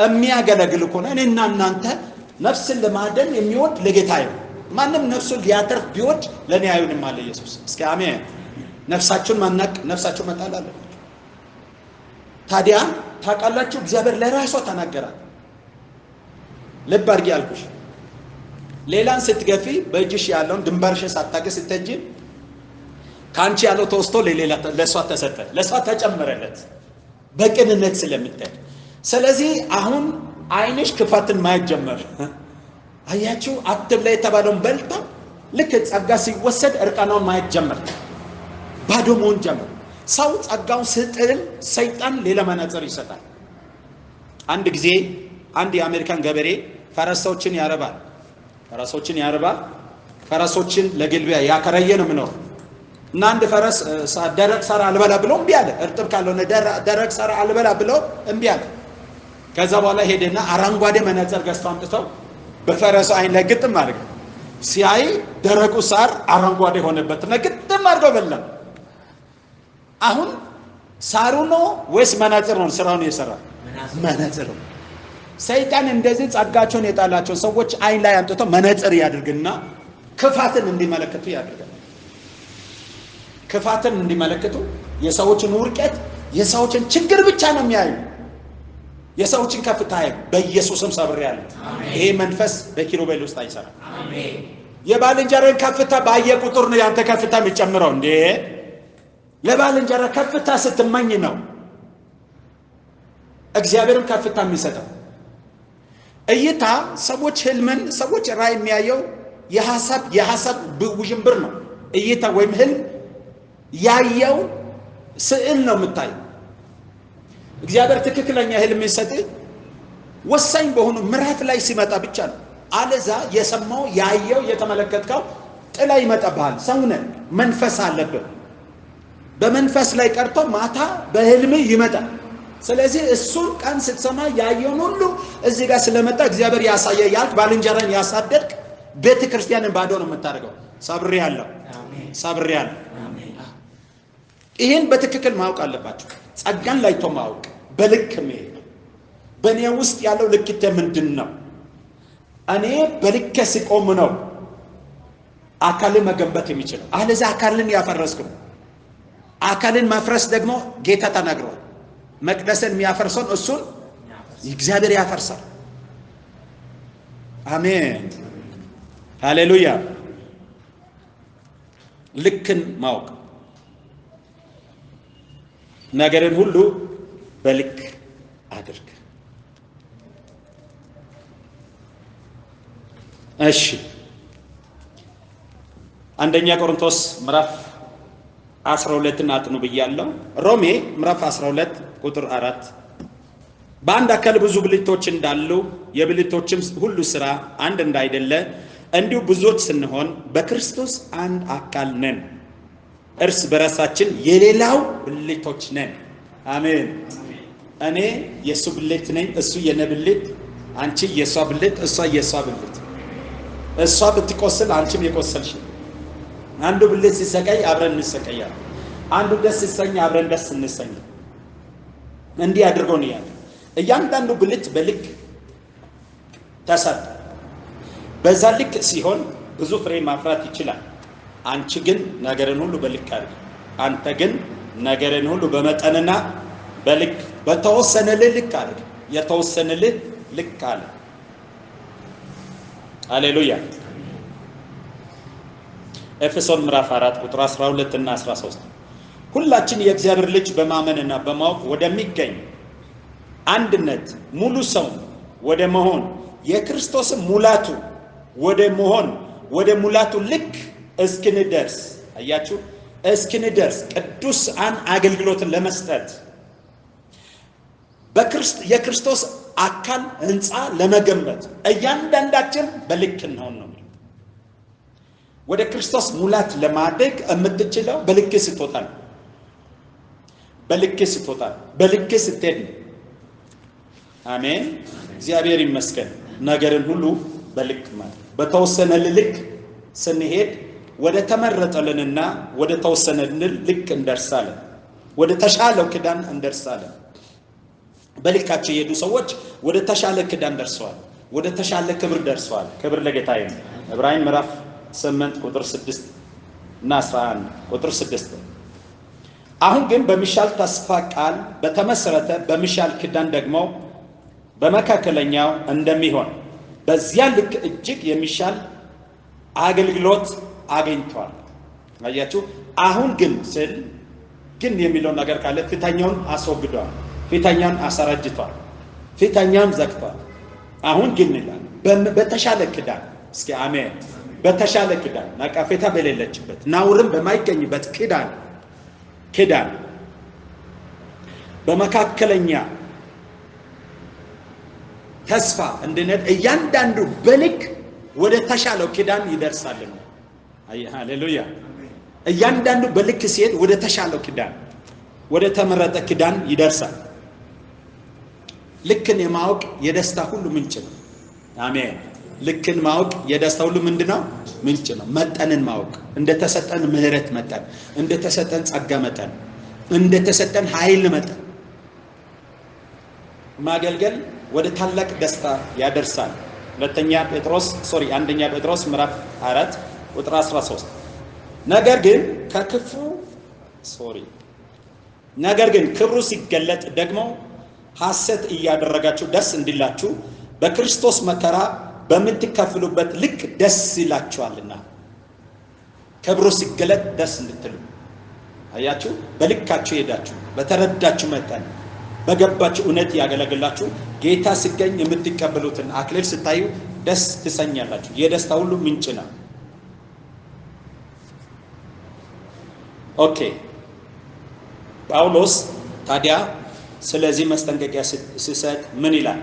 የሚያገለግል ከሆነ እኔና እናንተ ነፍስን ለማደን የሚወድ ለጌታ ይሁን። ማንም ነፍሱን ሊያተርፍ ቢወድ ለኔ አይሆንም አለ ኢየሱስ። እስኪ አሜን። ነፍሳችሁን ማናቅ ነፍሳችሁን መጣል አለባችሁ። ታዲያ ታውቃላችሁ እግዚአብሔር ለራሱ ተናገራል። ልብ አድርጊ አልኩሽ። ሌላን ስትገፊ በእጅሽ ያለውን ድንበርሽን ሳታገስ ስትሄጂ ካንቺ ያለው ተወስቶ ለሌላ ለሷ ተሰጠ፣ ለሷ ተጨመረለት በቅንነት ስለምትሄድ። ስለዚህ አሁን አይንሽ ክፋትን ማየት ጀመረ። አያችሁ አትብላ የተባለውን በልታ ልክ ጸጋ ሲወሰድ እርቃናውን ማየት ጀመረ። ባዶ መሆን ጀመረ። ሰው ጸጋውን ስጥል ሰይጣን ሌላ መነጽር ይሰጣል። አንድ ጊዜ አንድ የአሜሪካን ገበሬ ፈረሶችን ያረባል። ፈረሶችን ለግልቢያ ያከራየ ነው ምነው እና አንድ ፈረስ ደረቅ ሳር አልበላ ብሎ እምቢ አለ። እርጥብ ካልሆነ ደረቅ ሳር አልበላ ብሎ እምቢ አለ። ከዛ በኋላ ሄደና አረንጓዴ መነጽር ገዝቶ አምጥተው በፈረሱ አይን ላይ ግጥም አድርገ ሲያይ ደረቁ ሳር አረንጓዴ ሆነበትና ግጥም አድርገው በላ። አሁን ሳሩ ነው ወይስ መነጽር ነው ስራውን የሰራ? መነጽር ነው። ሰይጣን እንደዚህ ጸጋቸውን የጣላቸው ሰዎች አይን ላይ አምጥተው መነጽር ያድርግና ክፋትን እንዲመለከቱ ያድርጋል። ክፋትን እንዲመለከቱ የሰዎችን ውርቀት የሰዎችን ችግር ብቻ ነው የሚያዩ። የሰዎችን ከፍታ በኢየሱስም ሰብሬያለሁ። ይሄ መንፈስ በኪሩቤል ውስጥ አይሰራም። አሜን። የባልንጀራን ከፍታ ባየ ቁጥር ነው ያንተ ከፍታ የሚጨምረው። እንዴ ለባልንጀራ ከፍታ ስትመኝ ነው እግዚአብሔርም ከፍታ የሚሰጠው። እይታ ሰዎች ህልምን ሰዎች ራእይ የሚያየው የሐሳብ ውዥንብር ነው። እይታ ወይም ህልም ያየው ስዕል ነው የምታየው። እግዚአብሔር ትክክለኛ ህልም የሚሰጥ ወሳኝ በሆኑ ምዕራፍ ላይ ሲመጣ ብቻ ነው። አለዛ የሰማው ያየው የተመለከተው ጥላ ይመጣብሃል። ሰው ነህ፣ መንፈስ አለብህ። በመንፈስ ላይ ቀርቶ ማታ በህልም ይመጣል። ስለዚህ እሱን ቀን ስትሰማ ያየውን ሁሉ እዚህ ጋር ስለመጣ እግዚአብሔር ያሳየ ያልክ ባልንጀራን ያሳደድክ ቤተ ክርስቲያንን ባዶ ነው የምታደርገው። ሰብሬያለሁ፣ ሰብሬያለሁ። ይሄን በትክክል ማወቅ አለባችሁ። ጸጋን ላይቶ ማወቅ፣ በልክ መሄድ። በእኔ ውስጥ ያለው ልክቴ ምንድን ነው? እኔ በልክ ሲቆም ነው አካልን መገንባት የሚችለው። አለዛ አካልን ያፈረስኩ። አካልን ማፍረስ ደግሞ ጌታ ተናግሯል። መቅደስን የሚያፈርሰውን እሱን እግዚአብሔር ያፈርሳል። አሜን፣ ሃሌሉያ። ልክን ማወቅ፣ ነገርን ሁሉ በልክ አድርግ። እሺ፣ አንደኛ ቆሮንቶስ ምዕራፍ 12 አጥኑ ብያለሁ። ሮሜ ምዕራፍ 12 ቁጥር 4 በአንድ አካል ብዙ ብልቶች እንዳሉ የብልቶችም ሁሉ ሥራ አንድ እንዳይደለ እንዲሁ ብዙዎች ስንሆን በክርስቶስ አንድ አካል ነን፣ እርስ በራሳችን የሌላው ብልቶች ነን። አሜን። እኔ የእሱ ብልት ነኝ፣ እሱ የኔ ብልት፣ አንቺ የእሷ ብልት፣ እሷ የእሷ ብልት። እሷ ብትቆስል አንቺም የቆሰልሽ። አንዱ ብልት ሲሰቃይ አብረን እንሰቃያለን። አንዱ ደስ ሲሰኝ አብረን ደስ እንሰኝ። እንዲህ አድርገው ነው ያለው። እያንዳንዱ ብልት በልክ ተሰራ። በዛ ልክ ሲሆን ብዙ ፍሬ ማፍራት ይችላል። አንቺ ግን ነገርን ሁሉ በልክ አድርግ። አንተ ግን ነገርን ሁሉ በመጠንና በልክ በተወሰነልህ ልክ አድርግ። የተወሰነልህ ልክ አለ። ሃሌሉያ። ኤፌሶን ምዕራፍ 4 ቁጥር 12 እና 13 ሁላችን የእግዚአብሔር ልጅ በማመንና በማወቅ ወደሚገኝ አንድነት ሙሉ ሰው ወደ መሆን የክርስቶስ ሙላቱ ወደ መሆን ወደ ሙላቱ ልክ እስክንደርስ፣ አያችሁ፣ እስክንደርስ ቅዱሳን አገልግሎትን ለመስጠት የክርስቶስ አካል ህንፃ ለመገንባት እያንዳንዳችን በልክ እንሆን ነው። ወደ ክርስቶስ ሙላት ለማደግ የምትችለው በልክ ስትወጣ ነው። በልክ ስትወጣ፣ በልክ ስትሄድ ነው። አሜን፣ እግዚአብሔር ይመስገን። ነገርን ሁሉ በልክ ማለት በተወሰነ ልክ ስንሄድ ወደ ተመረጠልንና ወደ ተወሰነልን ልክ እንደርሳለን። ወደ ተሻለው ክዳን እንደርሳለን። በልካቸው የሄዱ ሰዎች ወደ ተሻለ ክዳን ደርሰዋል። ወደ ተሻለ ክብር ደርሰዋል። ክብር ለጌታ ይሁን። ዕብራውያን ምዕራፍ 8 ቁጥር 6 እና 11 ቁጥር 6 አሁን ግን በሚሻል ተስፋ ቃል በተመሰረተ በሚሻል ክዳን ደግሞ በመካከለኛው እንደሚሆን በዚያ ልክ እጅግ የሚሻል አገልግሎት አግኝቷል። አያችሁ፣ አሁን ግን ስል ግን የሚለው ነገር ካለ ፊተኛውን አስወግዷል፣ ፊተኛውን አሰራጅቷል፣ ፊተኛውን ዘግቷል። አሁን ግን ይላል በተሻለ ክዳን። እስኪ አሜን። በተሻለ ክዳን፣ ነቀፌታ በሌለችበት ናውርም በማይገኝበት ክዳን በመካከለኛ ተስፋ እንድንሄድ እያንዳንዱ በልክ ወደ ተሻለው ክዳን ይደርሳልና። ሃሌሉያ። እያንዳንዱ በልክ ሲሄድ ወደ ተሻለው ክዳን፣ ወደ ተመረጠ ክዳን ይደርሳል። ልክን የማወቅ የደስታ ሁሉ ምንጭ ነው። አሜን። ልክን ማወቅ የደስታ ሁሉ ምንድነው? ምንጭ ነው። መጠንን ማወቅ፣ እንደተሰጠን ምህረት መጠን፣ እንደተሰጠን ጸጋ መጠን፣ እንደተሰጠን ኃይል መጠን ማገልገል ወደ ታላቅ ደስታ ያደርሳል። አንደኛ ጴጥሮስ ምዕራፍ 4 ቁጥር 13 ነገር ግን ክብሩ ሲገለጥ ደግሞ ሐሰት እያደረጋችሁ ደስ እንዲላችሁ በክርስቶስ መከራ በምትከፍሉበት ልክ ደስ ይላችኋልና። ክብሩ ሲገለጥ ደስ እንድትሉ። አያችሁ፣ በልካችሁ ሄዳችሁ በተረዳችሁ መጠን በገባችሁ እውነት ያገለግላችሁ ጌታ ሲገኝ የምትቀበሉትን አክሊል ስታዩ ደስ ትሰኛላችሁ። የደስታ ሁሉ ምንጭ ነው። ኦኬ፣ ጳውሎስ ታዲያ ስለዚህ ማስጠንቀቂያ ሲሰጥ ምን ይላል?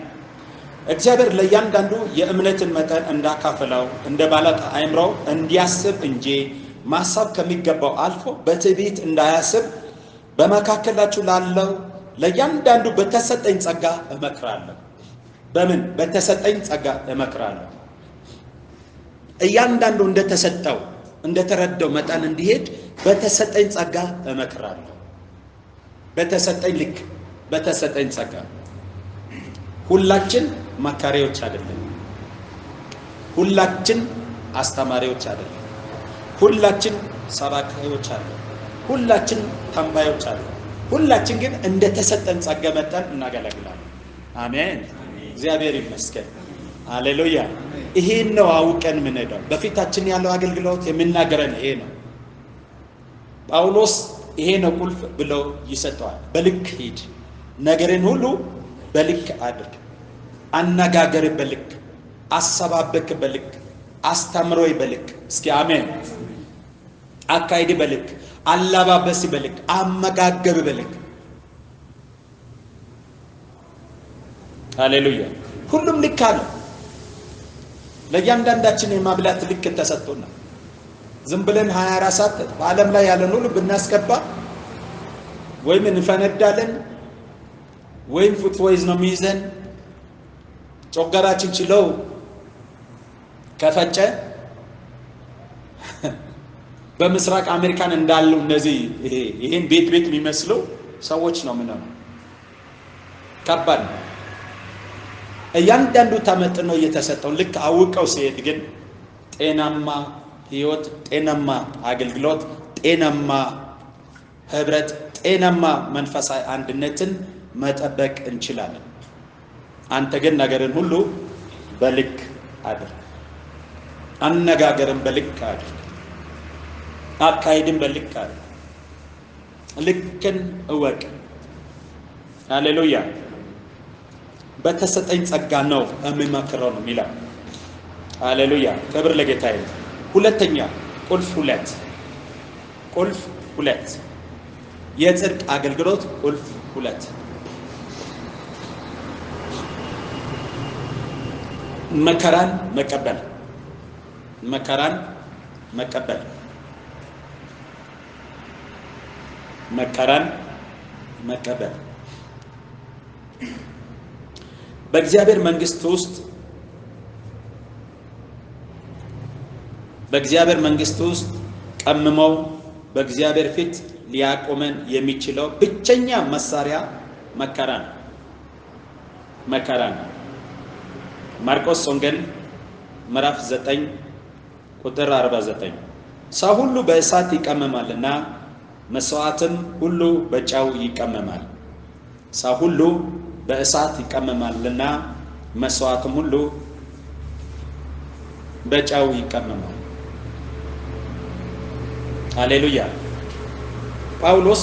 እግዚአብሔር ለእያንዳንዱ የእምነትን መጠን እንዳካፈለው እንደ ባለጠ አእምሮ እንዲያስብ እንጂ ማሰብ ከሚገባው አልፎ በትዕቢት እንዳያስብ በመካከላችሁ ላለው ለእያንዳንዱ በተሰጠኝ ጸጋ እመክራለሁ። በምን በተሰጠኝ ጸጋ እመክራለሁ? እያንዳንዱ እንደተሰጠው እንደተረዳው መጠን እንዲሄድ በተሰጠኝ ጸጋ እመክራለሁ። በተሰጠኝ ልክ በተሰጠኝ ጸጋ። ሁላችን መካሪዎች አይደለም። ሁላችን አስተማሪዎች አይደለም። ሁላችን ሰባኪዎች አይደለም። ሁላችን ተንባዮች አይደለም። ሁላችን ግን እንደተሰጠን ጸጋ መጠን እናገለግላለን። አሜን። እግዚአብሔር ይመስገን። ሃሌሉያ። ይሄን ነው አውቀን የምንሄደው። በፊታችን ያለው አገልግሎት የሚናገረን ይሄ ነው። ጳውሎስ ይሄ ነው ቁልፍ ብሎ ይሰጠዋል። በልክ ሂድ፣ ነገርን ሁሉ በልክ አድርግ፣ አነጋገር በልክ፣ አሰባበክ በልክ፣ አስተምሮይ በልክ። እስኪ አሜን። አካይድ በልክ፣ አለባበስ በልክ፣ አመጋገብ በልክ። ሃሌሉያ። ሁሉም ልክ አለ። ለእያንዳንዳችን የማብላት ልክ ተሰጥቶናል። ዝም ብለን 24 ሰዓት በዓለም ላይ ያለን ሁሉ ብናስገባ ወይም እንፈነዳለን ወይም ፉድ ፖይዝን ነው የሚይዘን። ጮጋራችን ችለው ከፈጨ በምስራቅ አሜሪካን እንዳሉ እነዚህ ይሄን ቤት የሚመስሉ ሰዎች ነው ምናምን ከባድ ነው። እያንዳንዱ ተመጥኖ እየተሰጠው ልክ አውቀው ሲሄድ ግን ጤናማ ህይወት፣ ጤናማ አገልግሎት፣ ጤናማ ህብረት፣ ጤናማ መንፈሳዊ አንድነትን መጠበቅ እንችላለን። አንተ ግን ነገርን ሁሉ በልክ አድርግ፣ አነጋገርን በልክ አድርግ፣ አካሄድን በልክ አድርግ፣ ልክን እወቅ። ሃሌሉያ። በተሰጠኝ ጸጋ ነው የሚመክረው ነው የሚለው። ሃሌሉያ። ክብር ለጌታ ይሁን። ሁለተኛ ቁልፍ ሁለት የጽድቅ አገልግሎት ቁልፍ ሁለት መከራን መቀበል። መከራን መቀበል መከራን መቀበል በእግዚአብሔር መንግስት ውስጥ ቀምመው በእግዚአብሔር ፊት ሊያቆመን የሚችለው ብቸኛ መሳሪያ መከራን ማርቆስ ወንጌል ምዕራፍ 9 ቁጥር 49 ሰው ሁሉ በእሳት ይቀመማልና መስዋዕትም ሁሉ በጨው ይቀመማል። ሰው ሁሉ በእሳት ይቀመማልና መስዋዕትም ሁሉ በጨው ይቀመማል። ሃሌሉያ። ጳውሎስ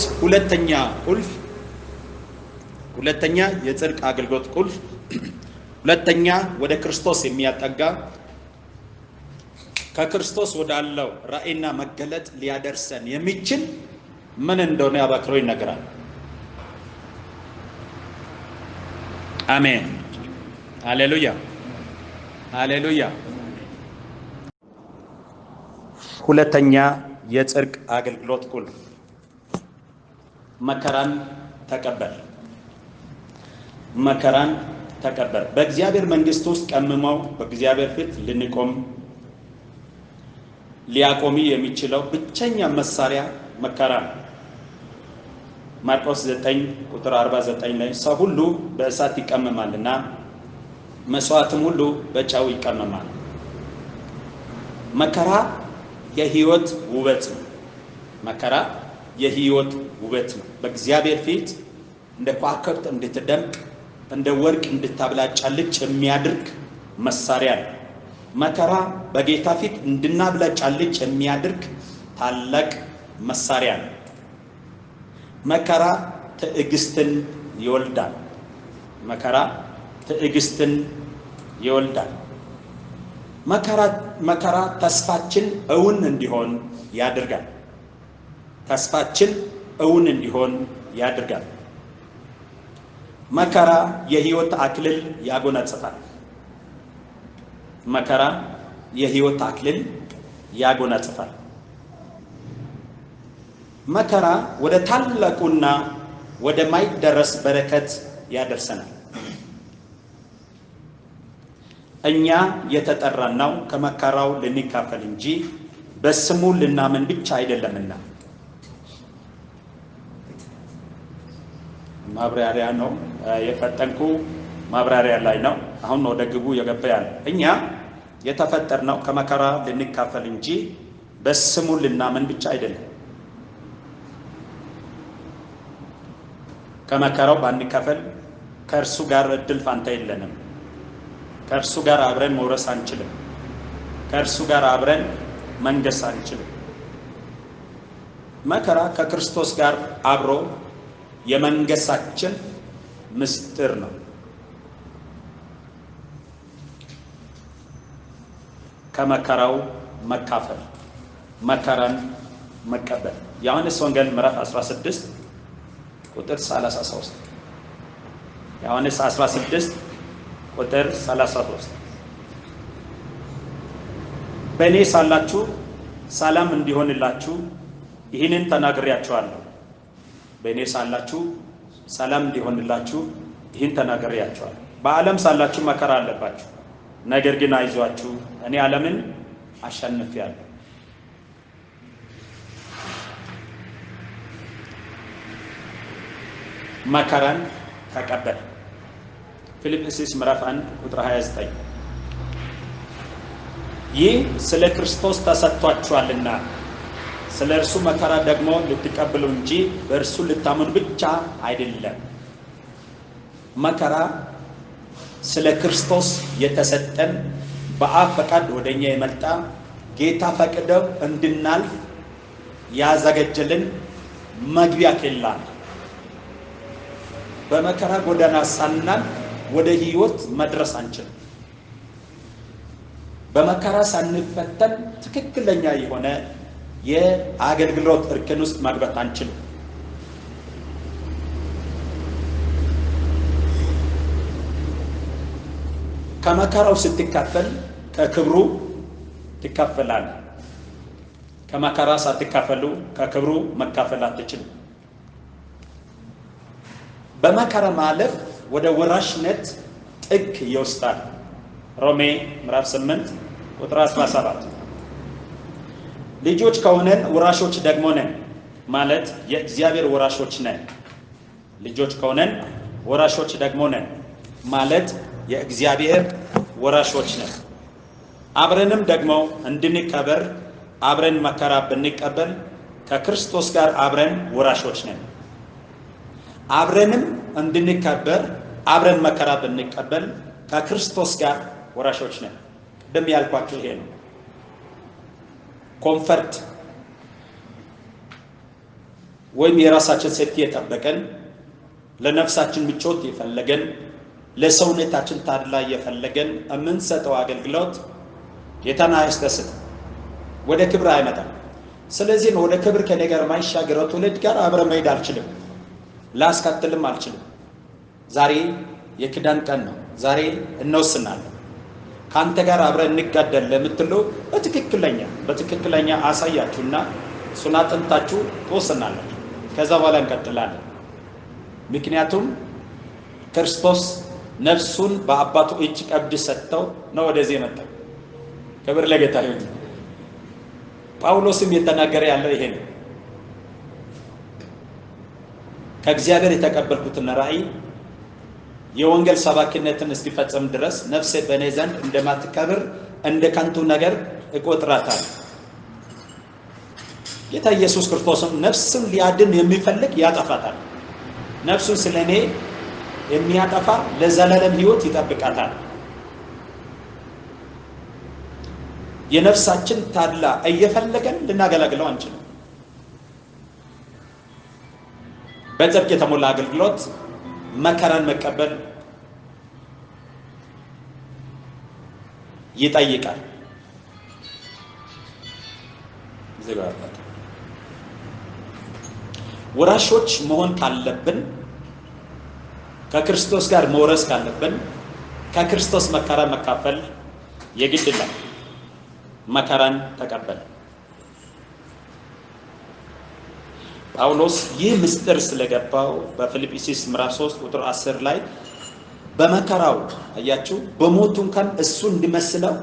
ሁለተኛ የጽድቅ አገልግሎት ቁልፍ፣ ሁለተኛ ወደ ክርስቶስ የሚያጠጋ ከክርስቶስ ወዳለው ራእይና መገለጥ ሊያደርሰን የሚችል ምን እንደሆነ አበክሮ ይነግራል። አሜን። ሃሌሉያ። ሁለተኛ የጽድቅ አገልግሎት ቁልፍ መከራን ተቀበል። በእግዚአብሔር መንግስት ውስጥ ቀምመው በእግዚአብሔር ፊት ሊያቆሚ የሚችለው ብቸኛ መሳሪያ መከራ ነው። ማርቆስ 9 ቁጥር 49 ላይ ሰው ሁሉ በእሳት ይቀመማልና መስዋዕትም ሁሉ በጨው ይቀመማል። መከራ የህይወት ውበት ነው። በእግዚአብሔር ፊት እንደ ከዋክብት እንድትደምቅ እንደ ወርቅ እንድታብላጫልጭ የሚያደርግ መሳሪያ ነው። መከራ በጌታ ፊት እንድናብላጫልጭ የሚያደርግ ታላቅ መሳሪያ ነው። መከራ ትዕግስትን ይወልዳል። መከራ ተስፋችን እውን እንዲሆን ያድርጋል። መከራ የህይወት አክሊል ያጎናጽፋል። መከራ የህይወት አክሊል ያጎናጽፋል። መከራ ወደ ታላቁና ወደ ማይደረስ በረከት ያደርሰናል። እኛ የተጠራነው ከመከራው ልንካፈል እንጂ በስሙ ልናምን ብቻ አይደለምና። ማብራሪያ ነው የፈጠንኩ ማብራሪያ ላይ ነው። አሁን ወደ ግቡ የገባ ያለ እኛ የተፈጠርነው ከመከራ ልንካፈል እንጂ በስሙ ልናምን ብቻ አይደለም። ከመከራው ባንካፈል ከእርሱ ጋር እድል ፋንታ የለንም። ከእርሱ ጋር አብረን መውረስ አንችልም። ከእርሱ ጋር አብረን መንገስ አንችልም። መከራ ከክርስቶስ ጋር አብሮ የመንገሳችን ምስጢር ነው። ከመከራው መካፈል፣ መከራን መቀበል። ዮሐንስ ወንጌል ምዕራፍ 16 ቁጥር 33 ዮሐንስ 16 ቁጥር 33 በእኔ ሳላችሁ ሰላም እንዲሆንላችሁ ይህንን ተናግሬያችኋለሁ። በእኔ ሳላችሁ ሰላም እንዲሆንላችሁ ይህን ተናግሬያችኋለሁ። በዓለም ሳላችሁ መከራ አለባችሁ፣ ነገር ግን አይዟችሁ እኔ ዓለምን አሸንፌአለሁ። መከራን ተቀበል። ፊልጵስዩስ ምዕራፍ 1 ቁጥር 29 ይህ ስለ ክርስቶስ ተሰጥቷችኋልና ስለ እርሱ መከራ ደግሞ ልትቀበሉ እንጂ በእርሱ ልታምኑ ብቻ አይደለም። መከራ ስለ ክርስቶስ የተሰጠን በአብ ፈቃድ ወደኛ የመጣ ጌታ ፈቅደው እንድናልፍ ያዘጋጀልን መግቢያ ኬላ። በመከራ ጎዳና ሳናልፍ ወደ ህይወት መድረስ አንችልም። በመከራ ሳንፈተን ትክክለኛ የሆነ የአገልግሎት እርከን ውስጥ መግባት አንችልም። ከመከራው ስትካፈል ከክብሩ ትካፈላለህ። ከመከራ ሳትካፈሉ ከክብሩ መካፈል አትችልም። በመከራ ማለፍ ወደ ወራሽነት ጥግ ይወስዳል። ሮሜ ምዕራፍ 8 ቁጥር 17 ልጆች ከሆነን ወራሾች ደግሞ ነን ማለት የእግዚአብሔር ወራሾች ነን። ልጆች ከሆነን ወራሾች ደግሞ ነን ማለት የእግዚአብሔር ወራሾች ነን። አብረንም ደግሞ እንድንከበር አብረን መከራ ብንቀበል ከክርስቶስ ጋር አብረን ወራሾች ነን። አብረንም እንድንከበር አብረን መከራ ብንቀበል ከክርስቶስ ጋር ወራሾች ነን። ቅድም ያልኳችሁ ይሄ ነው። ኮምፈርት ወይም የራሳችን ሴፍቲ የጠበቀን ለነፍሳችን ምቾት የፈለገን ለሰውነታችን ታድላ የፈለገን የምንሰጠው አገልግሎት ጌታን አያስደስትም፣ ወደ ክብር አይመጣም። ስለዚህ ወደ ክብር ከኔ ጋር ማይሻገረው ትውልድ ጋር አብረ መሄድ አልችልም፣ ላስከትልም አልችልም። ዛሬ የክዳን ቀን ነው። ዛሬ እንወስናለን። ካንተ ጋር አብረን እንጋደል ለምትሉ በትክክለኛ አሳያችሁና እሱን አጥንታችሁ ትወስናላችሁ። ከዛ በኋላ እንቀጥላለን። ምክንያቱም ክርስቶስ ነፍሱን በአባቱ እጅ ቀብድ ሰጥተው ነው ወደዚህ የመጣው። ክብር ለጌታ ይሁን። ጳውሎስም የተናገረ ያለው ይሄ ነው። ከእግዚአብሔር የተቀበልኩትን ራእይ የወንጌል ሰባኪነትን እስኪፈጸም ድረስ ነፍሴ በእኔ ዘንድ እንደማትከብር እንደ ከንቱ ነገር እቆጥራታለሁ። ጌታ ኢየሱስ ክርስቶስም ነፍስን ሊያድን የሚፈልግ ያጠፋታል፣ ነፍሱን ስለኔ የሚያጠፋ ለዘላለም ሕይወት ይጠብቃታል። የነፍሳችን ታድላ እየፈለገን ልናገለግለው አንችልም። በጽድቅ የተሞላ አገልግሎት መከራን መቀበል ይጠይቃል። ወራሾች መሆን ካለብን ከክርስቶስ ጋር መውረስ ካለብን ከክርስቶስ መከራ መካፈል የግድ ነው። መከራን ተቀበል። ጳውሎስ ይህ ምስጢር ስለገባው በፊልጵስዩስ ምዕራፍ 3 ቁጥር 10 ላይ በመከራው አያችሁ በሞቱ እንኳን እሱ እንዲመስለው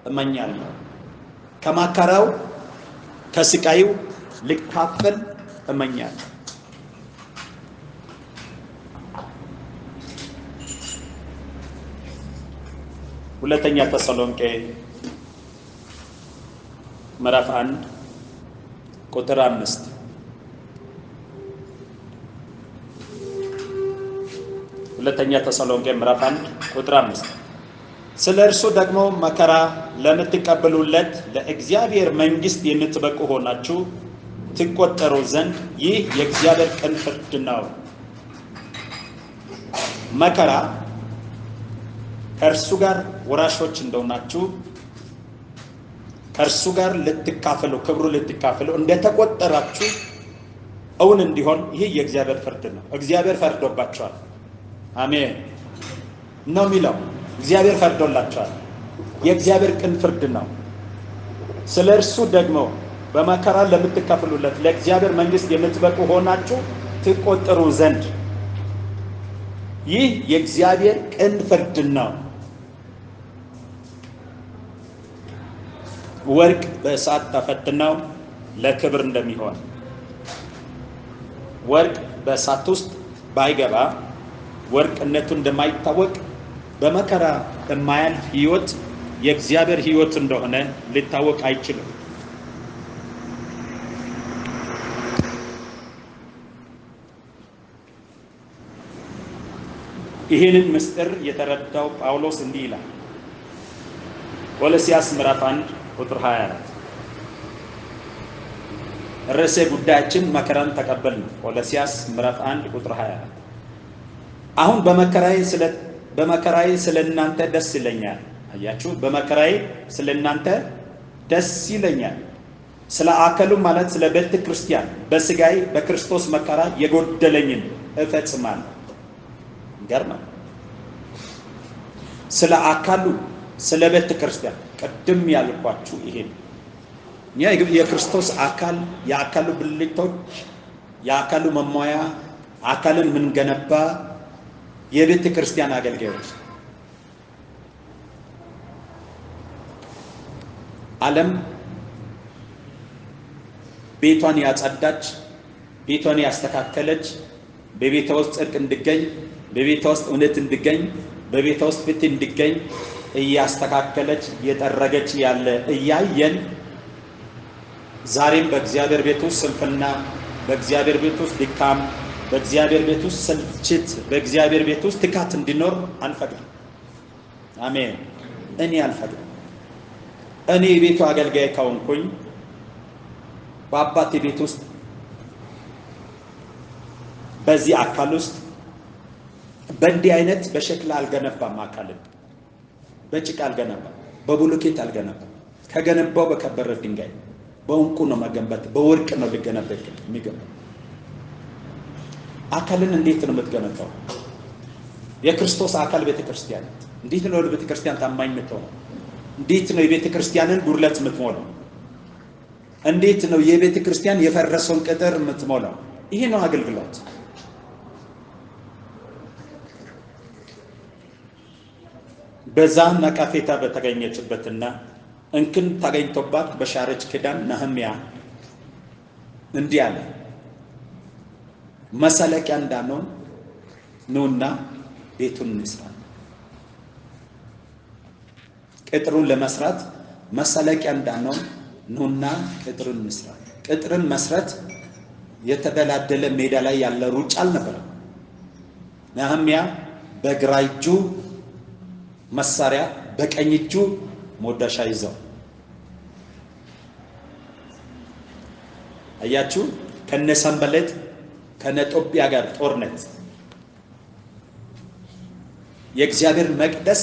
እመኛለሁ፣ ከመከራው ከስቃዩ ልካፈል እመኛለሁ። ሁለተኛ ተሰሎንቄ ምዕራፍ 1 ቁጥር 5 ሁለተኛ ተሰሎንቄ ምዕራፍ 1 ቁጥር 5 ስለ እርሱ ደግሞ መከራ ለምትቀበሉለት ለእግዚአብሔር መንግሥት የምትበቁ ሆናችሁ ትቆጠሩ ዘንድ ይህ የእግዚአብሔር ቅን ፍርድ ነው። መከራ ከእርሱ ጋር ወራሾች እንደሆናችሁ ከእርሱ ጋር ልትካፈሉ ክብሩ ልትካፈሉ እንደተቆጠራችሁ እውን እንዲሆን ይህ የእግዚአብሔር ፍርድ ነው። እግዚአብሔር ፈርዶባቸዋል። አሜን ነው የሚለው። እግዚአብሔር ፈርዶላቸዋል። የእግዚአብሔር ቅን ፍርድ ነው። ስለ እርሱ ደግሞ በመከራ ለምትካፈሉለት ለእግዚአብሔር መንግሥት የምትበቁ ሆናችሁ ትቆጠሩ ዘንድ ይህ የእግዚአብሔር ቅን ፍርድ ነው። ወርቅ በእሳት ተፈትነው ለክብር እንደሚሆን ወርቅ በእሳት ውስጥ ባይገባ ወርቅነቱ እንደማይታወቅ በመከራ የማያልፍ ሕይወት የእግዚአብሔር ሕይወት እንደሆነ ሊታወቅ አይችልም። ይህንን ምስጢር የተረዳው ጳውሎስ እንዲህ ይላል ቆሎስያስ ምዕራፍ 1 ቁጥር 24 ርዕሰ ጉዳያችን መከራን ተቀበል ነው። ቆሎስያስ ምዕራፍ 1 ቁጥር 24 አሁን በመከራዬ ስለእናንተ ደስ ይለኛል። አያችሁ በመከራዬ ስለእናንተ ደስ ይለኛል። ስለ አካሉ ማለት ስለ ቤተ ክርስቲያን በስጋዬ በክርስቶስ መከራ የጎደለኝን እፈጽማለሁ። ገርማ ስለ አካሉ ስለ ቤተ ክርስቲያን ቀደም ያልኳችሁ ይሄ የክርስቶስ አካል የአካሉ ብልቶች የአካሉ መሟያ አካልን ምን ገነባ የቤተ ክርስቲያን አገልጋዮች ዓለም ቤቷን ያጸዳች ቤቷን ያስተካከለች በቤቷ ውስጥ ጽድቅ እንዲገኝ በቤቷ ውስጥ እውነት እንዲገኝ በቤቷ ውስጥ ፍትህ እንዲገኝ እያስተካከለች የጠረገች ያለ እያየን ዛሬም በእግዚአብሔር ቤት ውስጥ ስንፍና በእግዚአብሔር ቤት ውስጥ ድካም በእግዚአብሔር ቤት ውስጥ ስልችት በእግዚአብሔር ቤት ውስጥ ትካት እንዲኖር አንፈቅድም። አሜን። እኔ አልፈቅድም። እኔ የቤቱ አገልጋይ ከሆንኩኝ በአባቴ ቤት ውስጥ በዚህ አካል ውስጥ በእንዲህ አይነት በሸክላ አልገነባም። አካልን በጭቃ አልገነባም፣ በብሎኬት አልገነባም። ከገነባው በከበረ ድንጋይ በእንቁ ነው መገንባት፣ በወርቅ ነው ሊገነባ የሚገባው። አካልን እንዴት ነው የምትገነባው? የክርስቶስ አካል ቤተክርስቲያን እንዴት ነው ለቤተክርስቲያን ታማኝ የምትሆነው? እንዴት ነው የቤተክርስቲያንን ጉድለት የምትሞላው? እንዴት ነው የቤተክርስቲያን የፈረሰውን ቅጥር የምትሞላው? ይሄ ነው አገልግሎት። በዛ ነቀፌታ በተገኘችበትና እንክን ተገኝቶባት በሻረች ኪዳን ነህምያ እንዲህ አለ፣ መሰለቂያ እንዳንሆን ኑና ቤቱን እንስራ። ቅጥሩን ለመስራት መሰለቂያ እንዳንሆን ኑና ቅጥሩን እንስራ። ቅጥርን መስራት የተደላደለ ሜዳ ላይ ያለ ሩጫ አልነበረም። ነህምያ በግራ እጁ መሳሪያ በቀኝ እጁ ሞዳሻ ይዘው አያችሁ፣ ከነሰንበለት ከነጦቢያ ጋር ጦርነት፣ የእግዚአብሔር መቅደስ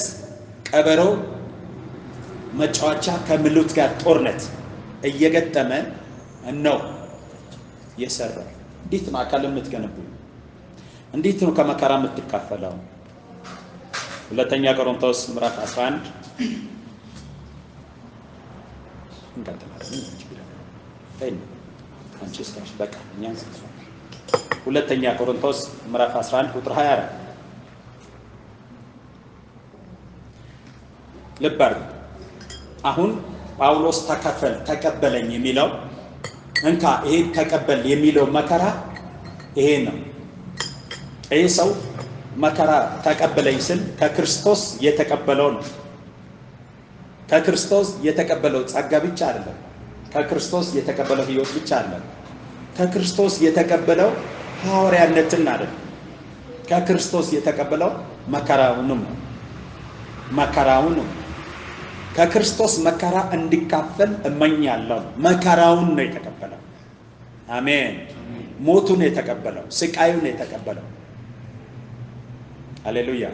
ቀበሮ መጫወቻ ከሚሉት ጋር ጦርነት እየገጠመ ነው የሰራው። እንዴት ነው አካል የምትገነቡ? እንዴት ነው ከመከራ የምትካፈለው? ሁለተኛ ቆሮንቶስ ምዕራፍ 11 ሁለተኛ ቆሮንቶስ ምዕራፍ 11 ቁጥር 24 ልባር አሁን ጳውሎስ ተቀበለኝ የሚለው እንካ ይሄ ተቀበል የሚለው መከራ ይሄ ነው። ይሄ ሰው መከራ ተቀበለኝ ስል ከክርስቶስ የተቀበለው ነው። ከክርስቶስ የተቀበለው ጸጋ ብቻ አይደለም። ከክርስቶስ የተቀበለው ሕይወት ብቻ አይደለም። ከክርስቶስ የተቀበለው ሐዋርያነትን አይደለም። ከክርስቶስ የተቀበለው መከራውንም ከክርስቶስ መከራ እንዲካፈል እመኛለሁ። መከራውን ነው የተቀበለው። አሜን። ሞቱን የተቀበለው፣ ስቃዩን የተቀበለው። ሃሌሉያ።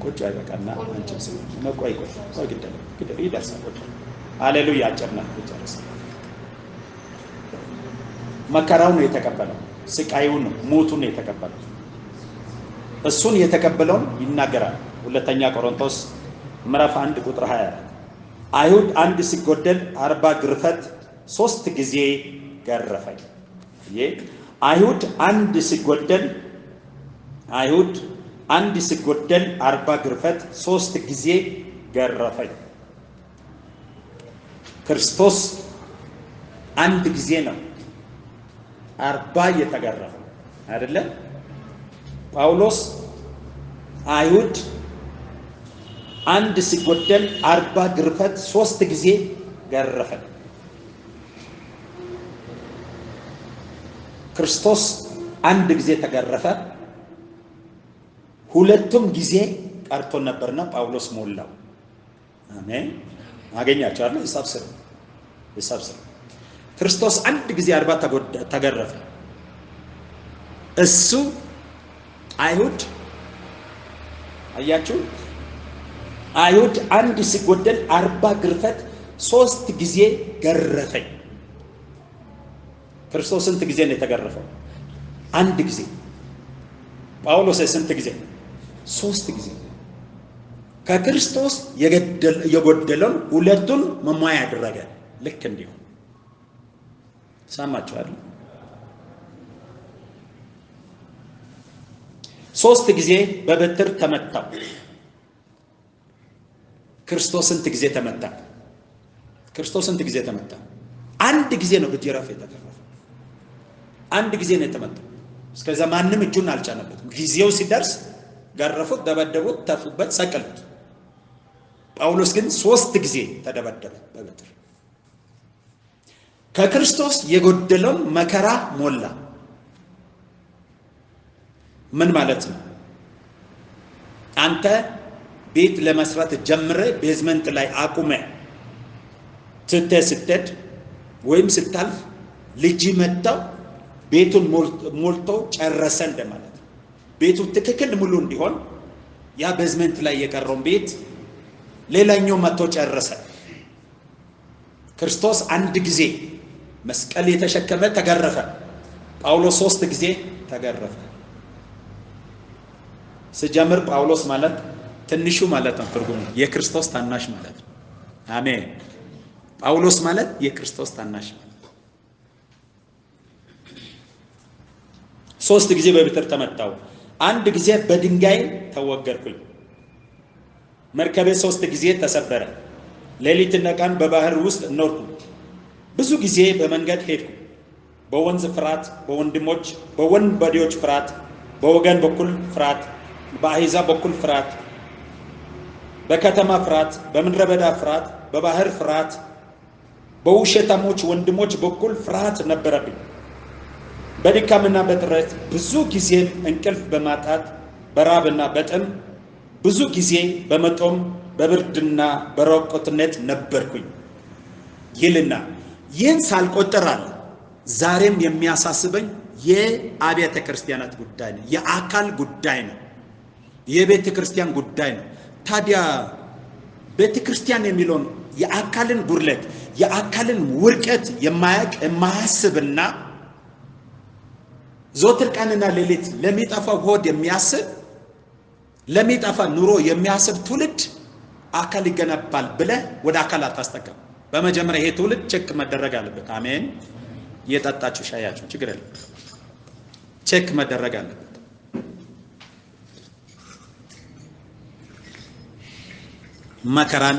ቁጭ አይበቃና አንቺም ስለ ነው። ቆይ ግድ ይደርሳል። ቁጭ ሃሌሉያ። አጭርና ጨርስ። መከራውን ነው የተቀበለው፣ ስቃዩን ሞቱን የተቀበለው። እሱን የተቀበለውን ይናገራል። ሁለተኛ ቆሮንቶስ ምዕራፍ 1 ቁጥር 24 አይሁድ አንድ ሲጎደል 40 ግርፈት 3 ጊዜ ገረፈኝ። አይሁድ አንድ ሲጎደል 40 ግርፈት 3 ጊዜ ገረፈኝ። ክርስቶስ አንድ ጊዜ ነው 40 የተገረፈው አይደለም። ጳውሎስ አይሁድ አንድ ሲጎደል 40 ግርፈት 3 ጊዜ ገረፈ። ክርስቶስ አንድ ጊዜ ተገረፈ። ሁለቱም ጊዜ ቀርቶ ነበርና ጳውሎስ ሞላው። አሜን። አገኛችሁ አይደል? ሂሳብ ስሩ። ክርስቶስ አንድ ጊዜ 40 ተገረፈ። እሱ አይሁድ አያችሁ፣ አይሁድ አንድ ሲጎደል 40 ግርፈት 3 ጊዜ ገረፈኝ። ክርስቶስ ስንት ጊዜ ነው የተገረፈው? አንድ ጊዜ። ጳውሎስ ስንት ጊዜ? 3 ጊዜ። ከክርስቶስ የጎደለው ሁለቱን መሟያ ያደረገ ልክ እንዲሁ ሰማችኋል። 3 ጊዜ በበትር ተመታው። ክርስቶስ ስንት ጊዜ ተመታ? ክርስቶስ ስንት ጊዜ ተመታ? አንድ ጊዜ ነው በጅራፍ የተገረፈው። አንድ ጊዜ ነው የተመታው። እስከዛ ማንም እጁን አልጫነበትም። ጊዜው ሲደርስ ገረፉት፣ ደበደቡት፣ ተፉበት፣ ሰቀሉት። ጳውሎስ ግን 3 ጊዜ ተደበደበ በበትር። ከክርስቶስ የጎደለውን መከራ ሞላ። ምን ማለት ነው? አንተ ቤት ለመስራት ጀምረ ቤዝመንት ላይ አቁመ ስትሄድ ወይም ስታልፍ ልጅ መጣው ቤቱን ሞልቶ ጨረሰ እንደማለት ነው። ቤቱ ትክክል ሙሉ እንዲሆን ያ ቤዝመንት ላይ የቀረውን ቤት ሌላኛው መጥቶ ጨረሰ። ክርስቶስ አንድ ጊዜ መስቀል የተሸከመ ተገረፈ። ጳውሎስ 3 ጊዜ ተገረፈ። ሲጀምር ጳውሎስ ማለት ትንሹ ማለት ነው። ትርጉሙ የክርስቶስ ታናሽ ማለት ነው። አሜን። ጳውሎስ ማለት የክርስቶስ ታናሽ ማለት። 3 ጊዜ በበትር ተመታው። አንድ ጊዜ በድንጋይ ተወገርኩኝ። መርከቤ 3 ጊዜ ተሰበረ። ሌሊትና ቀን በባህር ውስጥ ኖርኩ። ብዙ ጊዜ በመንገድ ሄድኩ። በወንዝ ፍርሃት፣ በወንድሞች በወንበዴዎች ፍርሃት፣ በወገን በኩል ፍርሃት፣ በአሕዛብ በኩል ፍርሃት፣ በከተማ ፍርሃት፣ በምድረ በዳ ፍርሃት፣ በባህር ፍርሃት፣ በውሸታሞች ወንድሞች በኩል ፍርሃት ነበረብኝ። በድካምና በጥረት ብዙ ጊዜ እንቅልፍ በማጣት በራብና በጥም ብዙ ጊዜ በመጦም በብርድና በራቁትነት ነበርኩኝ ይልና ይህን ሳልቆጥራል ዛሬም የሚያሳስበኝ የአብያተ ክርስቲያናት ጉዳይ ነው። የአካል ጉዳይ ነው። የቤተ ክርስቲያን ጉዳይ ነው። ታዲያ ቤተ ክርስቲያን የሚለውን የአካልን ጉድለት የአካልን ውርቀት የማያስብና ዞትር ቀንና ሌሊት ለሚጠፋው ሆድ የሚያስብ ለሚጠፋ ኑሮ የሚያስብ ትውልድ አካል ይገነባል ብለህ ወደ አካል አታስጠጋም። በመጀመሪያ ይሄ ትውልድ ቼክ መደረግ አለበት። አሜን። እየጠጣችሁ ሻያችሁ ችግር የለም። ቼክ መደረግ አለበት። መከራን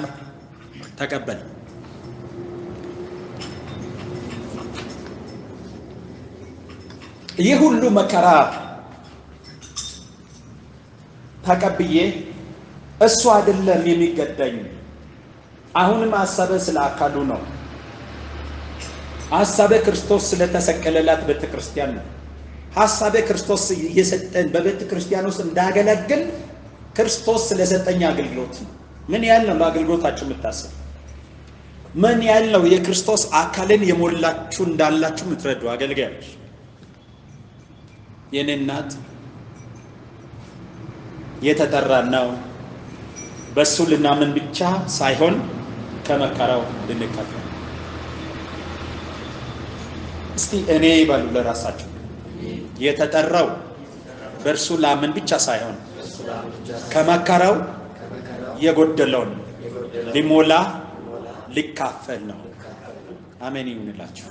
ተቀበል። ይህ ሁሉ መከራ ተቀብዬ እሱ አይደለም የሚገደኝ። አሁንም ሐሳቤ ስለ አካሉ ነው። ሐሳቤ ክርስቶስ ስለተሰቀለላት ቤተክርስቲያን ነው። ሐሳቤ ክርስቶስ የሰጠን በቤተክርስቲያን ውስጥ እንዳገለግል ክርስቶስ ስለሰጠኝ አገልግሎት ነው። ምን ያህል ነው ለአገልግሎታችሁ የምታስቡ? ምን ያህል ነው የክርስቶስ አካልን የሞላችሁ እንዳላችሁ የምትረዱ አገልጋዮች? የኔ እናት የተጠራ ነው በሱ ልናምን ብቻ ሳይሆን ከመከራው ልንካፈል። እስቲ እኔ ይበሉ ለራሳችሁ። የተጠራው በእርሱ ላምን ብቻ ሳይሆን ከመከራው የጎደለውን ሊሞላ ሊካፈል ነው። አሜን ይሁንላችሁ።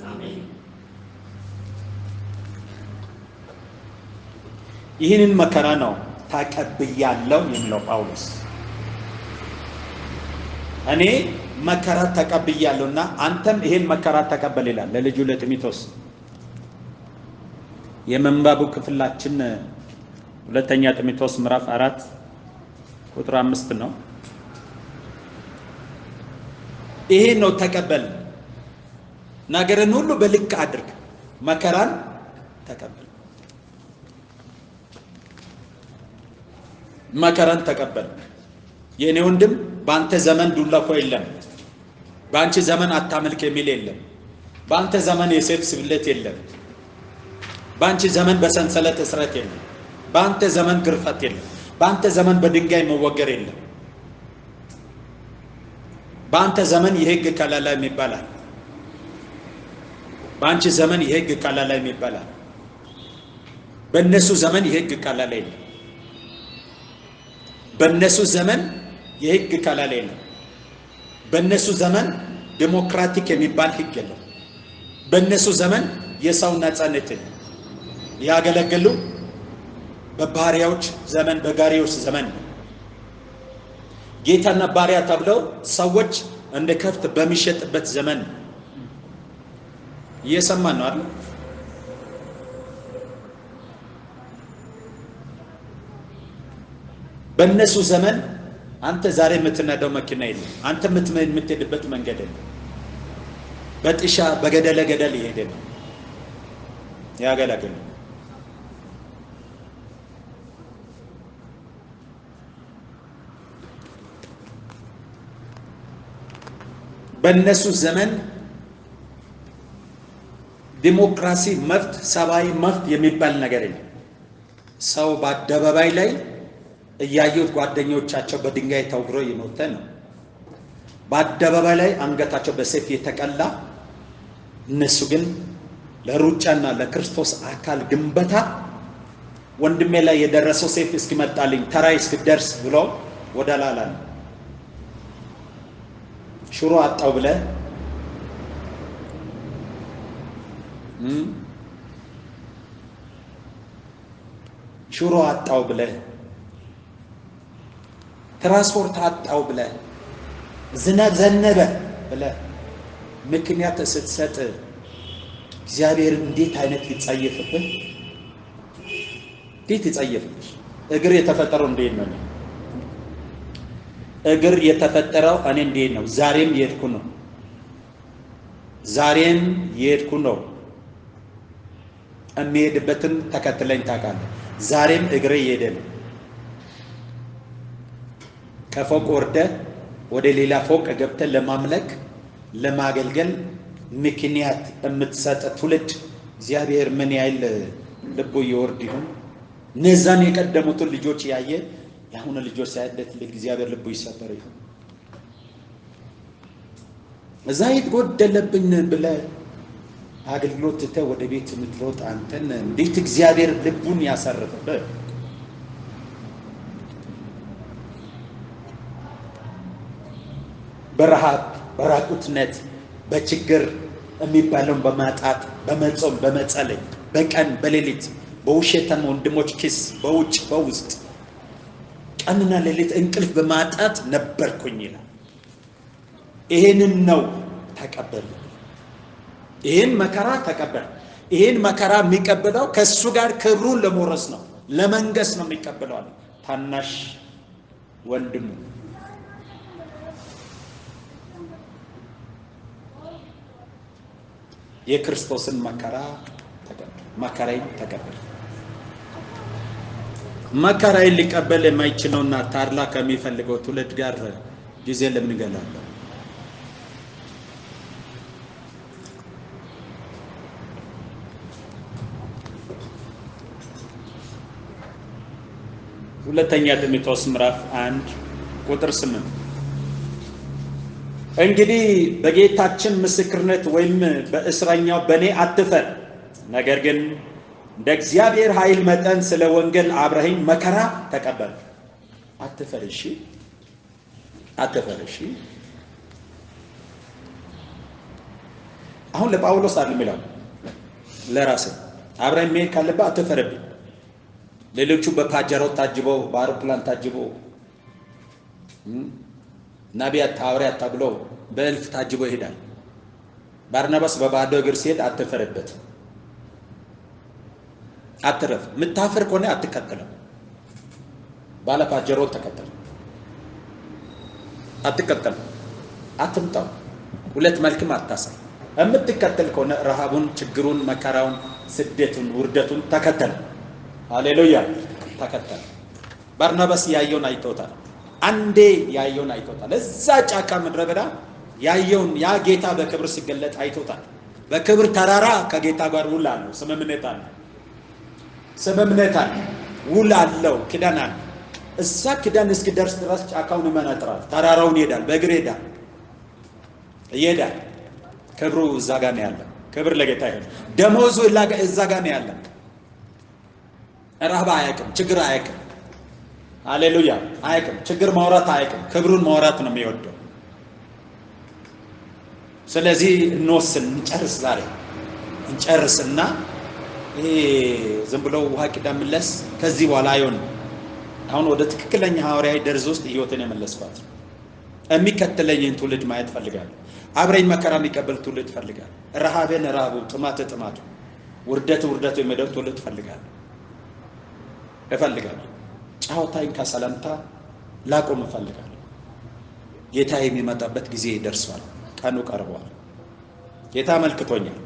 ይህንን መከራ ነው ተቀብያለሁ የሚለው ጳውሎስ። እኔ መከራ ተቀብያለሁና አንተም ይሄን መከራ ተቀበል ይላል ለልጁ ለጢሞቴዎስ። የመንባቡ ክፍላችን ሁለተኛ ጢሞቴዎስ ምዕራፍ 4 ቁጥር 5 ነው። ይሄ ነው ተቀበል። ነገርን ሁሉ በልክ አድርግ፣ መከራን ተቀበል። መከራን ተቀበል። የኔ ወንድም በአንተ ዘመን ዱላ እኮ የለም። በአንቺ ዘመን አታመልክ የሚል የለም። በአንተ ዘመን የሰይፍ ስብለት የለም። በአንቺ ዘመን በሰንሰለት እስረት የለም። በአንተ ዘመን ግርፋት የለም። በአንተ ዘመን በድንጋይ መወገር የለም። በአንተ ዘመን የሕግ ከለላ የሚባላል። በአንቺ ዘመን የሕግ ከለላ የሚባላል። በእነሱ ዘመን የሕግ ከለላ የለም። በእነሱ ዘመን የሕግ ከለላ የለም። በእነሱ ዘመን ዲሞክራቲክ የሚባል ሕግ የለም። በእነሱ ዘመን የሰው ነፃነት የለም። ያገለገሉ በባሪያዎች ዘመን በጋሪዎች ዘመን ነው። ጌታና ባሪያ ተብለው ሰዎች እንደ ከብት በሚሸጥበት ዘመን ነው። እየሰማን ነው አይደል? በእነሱ ዘመን አንተ ዛሬ የምትነዳው መኪና የለም። አንተ የምትሄድበት መንገድ የለም። በጥሻ በገደለ ገደል ይሄደ ነው ያገለግሉ። በእነሱ ዘመን ዲሞክራሲ፣ መብት፣ ሰብአዊ መብት የሚባል ነገር የለም። ሰው በአደባባይ ላይ እያዩት ጓደኞቻቸው በድንጋይ ተወግረው የሞተ ነው። በአደባባይ ላይ አንገታቸው በሰይፍ የተቀላ፣ እነሱ ግን ለሩጫና ለክርስቶስ አካል ግንባታ ወንድሜ ላይ የደረሰው ሰይፍ እስኪመጣልኝ ተራይ እስኪደርስ ብሎ ወደ ላላ ነው። ሽሮ አጣው ብለ ሽሮ አጣው ብለ ትራንስፖርት አጣው ብለ ዝናብ ዘነበ ብለ ምክንያት ስትሰጥ እግዚአብሔር እንዴት አይነት ይጸየፍብህ! እንዴት ይጸየፍብህ! እግር የተፈጠረው እንዴት ነው? እግር የተፈጠረው እኔ እንዴት ነው? ዛሬም የሄድኩ ነው። ዛሬም የሄድኩ ነው። የሚሄድበትን ተከትለኝ ታውቃለህ። ዛሬም እግሬ እየሄደ ነው። ከፎቅ ወርደህ ወደ ሌላ ፎቅ ገብተህ ለማምለክ ለማገልገል ምክንያት የምትሰጥ ትውልድ እግዚአብሔር ምን ያህል ልቡ ይወርድ ይሁን። እነዛን የቀደሙትን ልጆች ያየ የአሁኑ ልጆች ሳይደት እግዚአብሔር ልቡ ይሰበር ይሁን። እዛ ይጎደለብኝ ብለህ አገልግሎት ትተህ ወደ ቤት የምትሮጥ አንተን እንዴት እግዚአብሔር ልቡን ያሳረፈበት? በረሃብ በራቁትነት በችግር የሚባለውን በማጣት በመጾም በመጸለይ በቀን በሌሊት በውሸታም ወንድሞች ኪስ በውጭ በውስጥ ቀንና ሌሊት እንቅልፍ በማጣት ነበርኩኝ ይላል። ይሄንን ነው ተቀበል። ይሄን መከራ ተቀበል። ይሄን መከራ የሚቀበለው ከሱ ጋር ክብሩን ለመውረስ ነው፣ ለመንገስ ነው የሚቀበለው። ታናሽ ወንድሙ የክርስቶስን መከራ ተቀበል። መከራዬን ተቀበል። መከራዬን ሊቀበል የማይችለውና ታርላ ከሚፈልገው ትውልድ ጋር ጊዜ ለምን ገላለሁ? ሁለተኛ ጢሞቴዎስ ምዕራፍ 1 ቁጥር 8 እንግዲህ በጌታችን ምስክርነት ወይም በእስረኛው በኔ አትፈር፣ ነገር ግን እንደ እግዚአብሔር ኃይል መጠን ስለ ወንጌል አብረኸኝ መከራ ተቀበል። አትፈር፣ እሺ? አትፈር፣ እሺ? አሁን ለጳውሎስ አይደል የሚለው፣ ለራስህ አብረኸኝ መሄድ ካለብህ አትፈርብኝ። ሌሎቹ በፓጀሮት ታጅበው በአውሮፕላን ታጅበው ነቢያት ሐዋርያት ተብሎ በእልፍ ታጅቦ ይሄዳል። ባርናባስ በባዶ እግር ሲሄድ አትፈርበት፣ አትረፍ። የምታፍር ከሆነ አትከተለው። ባለ ፓጀሮት ተከተል፣ አትከተል፣ አትምጣው። ሁለት መልክም አታሳይ። የምትከተል ከሆነ ረሃቡን፣ ችግሩን፣ መከራውን፣ ስደቱን፣ ውርደቱን ተከተል። ሃሌሉያ፣ ተከተል። ባርናባስ ያየውን አይቶታል። አንዴ ያየውን አይቶታል። እዛ ጫካ ምድረ በዳ ያየውን ያ ጌታ በክብር ሲገለጥ አይቶታል። በክብር ተራራ ከጌታ ጋር ውል አለው፣ ስምምነት አለ፣ ስምምነት አለ፣ ውል አለው፣ ኪዳን አለ። እዛ ኪዳን እስኪደርስ ድረስ ጫካውን ይመነጥራል፣ ተራራውን ይሄዳል፣ በእግር ይሄዳል። ክብሩ እዛ ጋር ነው ያለው። ክብር ለጌታ ይሁን። ደሞዙ እዛ ጋር ነው ያለው። ረሃብ አያውቅም፣ ችግር አያውቅም። ሃሌሉያ፣ አያውቅም። ችግር ማውራት አያውቅም። ክብሩን ማውራት ነው የሚወደው። ስለዚህ እንወስን፣ እንጨርስ። ዛሬ እንጨርስና ይሄ ዝም ብሎ ውሃ ቂዳ መለስ ከዚህ በኋላ አይሆንም። አሁን ወደ ትክክለኛ ሐዋርያዊ ደርዝ ውስጥ ህይወትን የመለስኳት የሚከተለኝን ትውልድ ማየት ፈልጋለሁ። አብረኝ መከራ የሚቀበል ትውልድ ፈልጋለሁ። ረሃቤን ረሃቡ፣ ጥማት ጥማቱ፣ ውርደት ውርደቱ የሚደርስ ትውልድ ፈልጋለሁ። ጫወታይን ከሰላምታ ላቆም እፈልጋለሁ። ጌታ የሚመጣበት ጊዜ ደርሷል። ቀኑ ቀርቧል። ጌታ መልክቶኛል።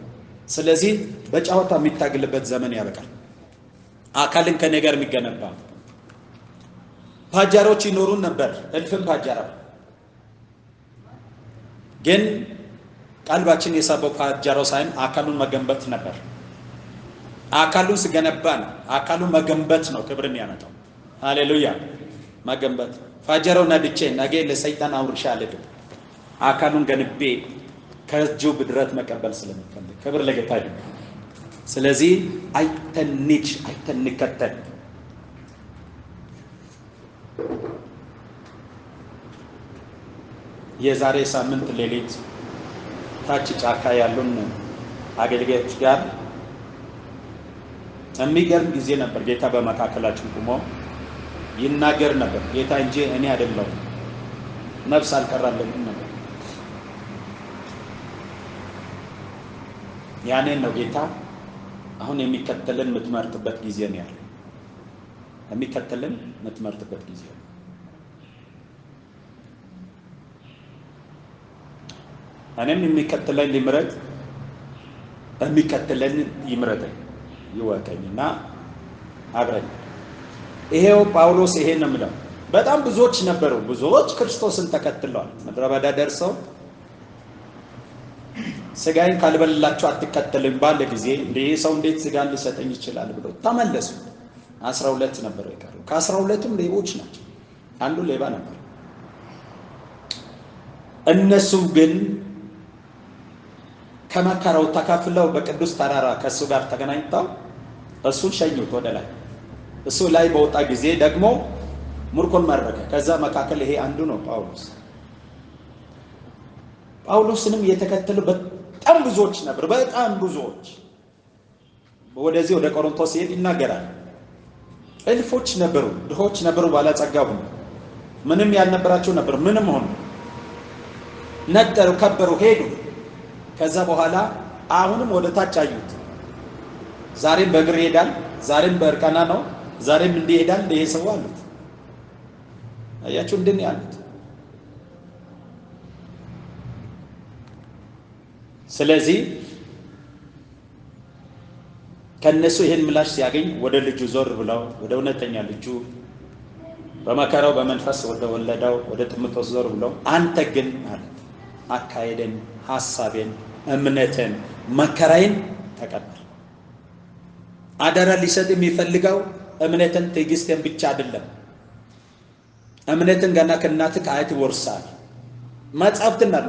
ስለዚህ በጫወታ የሚታገልበት ዘመን ያበቃል። አካልን ከኔ ጋር የሚገነባ ፓጃሮች ይኖሩን ነበር፣ እልፍም ፓጃራ። ግን ቀልባችን የሳበው ፓጃራው ሳይሆን አካሉን መገንባት ነበር። አካሉን ስገነባ ነው። አካሉን መገንባት ነው ክብርን ያመጣው። ሃሌሉያ፣ መገንባት። ፓጃራው ነድቼ ነገ ለሰይጣን አውርሻ አልሄድም። አካሉን ገንቤ ከእጁ ብድረት መቀበል ስለምፈልግ ክብር ለጌታ ይሁን። ስለዚህ አይተንከተል። የዛሬ ሳምንት ሌሊት ታች ጫካ ያሉን አገልጋዮች ጋር የሚገርም ጊዜ ነበር። ጌታ በመካከላችን ቆሞ ይናገር ነበር። ጌታ እንጂ እኔ አይደለሁም፣ ነፍስ አልቀራልኝም ነበር። ያኔን ነው ጌታ አሁን የሚከተልን የምትመርጥበት ጊዜ ነው ያለው። የሚከተልን የምትመርጥበት ጊዜ ነው። እኔም የሚከተለኝ ሊምረጥ የሚከተለን ይምረጠኝ ይወቀኝና አብረን። ይሄው ጳውሎስ ይሄን ነው የሚለው። በጣም ብዙዎች ነበሩ። ብዙዎች ክርስቶስን ተከትለዋል። ምድረ በዳ ደርሰው ስጋዬን ካልበላችሁ አትከተሉኝ ባለ ጊዜ ይሄ ሰው እንዴት ስጋን ሊሰጠኝ ይችላል ብሎ ተመለሱ። 12 ነበር የቀሩ። ከ12ቱም ሌቦች ናቸው። አንዱ ሌባ ነበር። እነሱ ግን ከመከራው ተካፍለው በቅዱስ ተራራ ከእሱ ጋር ተገናኝተው እሱን ሸኙት ወደ ላይ። እሱ ላይ በወጣ ጊዜ ደግሞ ምርኮን ማረከ። ከዛ መካከል ይሄ አንዱ ነው ጳውሎስ። ጳውሎስንም የተከተሉ በጣም ብዙዎች ነበር፣ በጣም ብዙዎች። ወደዚህ ወደ ቆሮንቶስ ይሄድ ይናገራል። እልፎች ነበሩ፣ ድሆች ነበሩ፣ ባለጸጋው ምንም ያልነበራቸው ነበር። ምንም ሆኑ፣ ነጠሩ፣ ከበሩ፣ ሄዱ። ከዛ በኋላ አሁንም ወደ ታች አዩት። ዛሬም በእግር ይሄዳል፣ ዛሬም በእርቃና ነው፣ ዛሬም እንዲህ ይሄዳል ይሄ ሰው አሉት። አያችሁ እንዴ ያሉት። ስለዚህ ከነሱ ይሄን ምላሽ ሲያገኝ ወደ ልጁ ዞር ብለው ወደ እውነተኛ ልጁ በመከራው በመንፈስ ወደ ወለደው ወደ ጢሞቴዎስ ዞር ብለው አንተ ግን አለ አካሄደን፣ ሐሳቤን፣ እምነትን፣ መከራዬን ተቀበል። አደራ ሊሰጥ የሚፈልገው እምነትን፣ ትዕግስትን ብቻ አይደለም። እምነትን ገና ከእናትህ ከአያት ይወርሳል።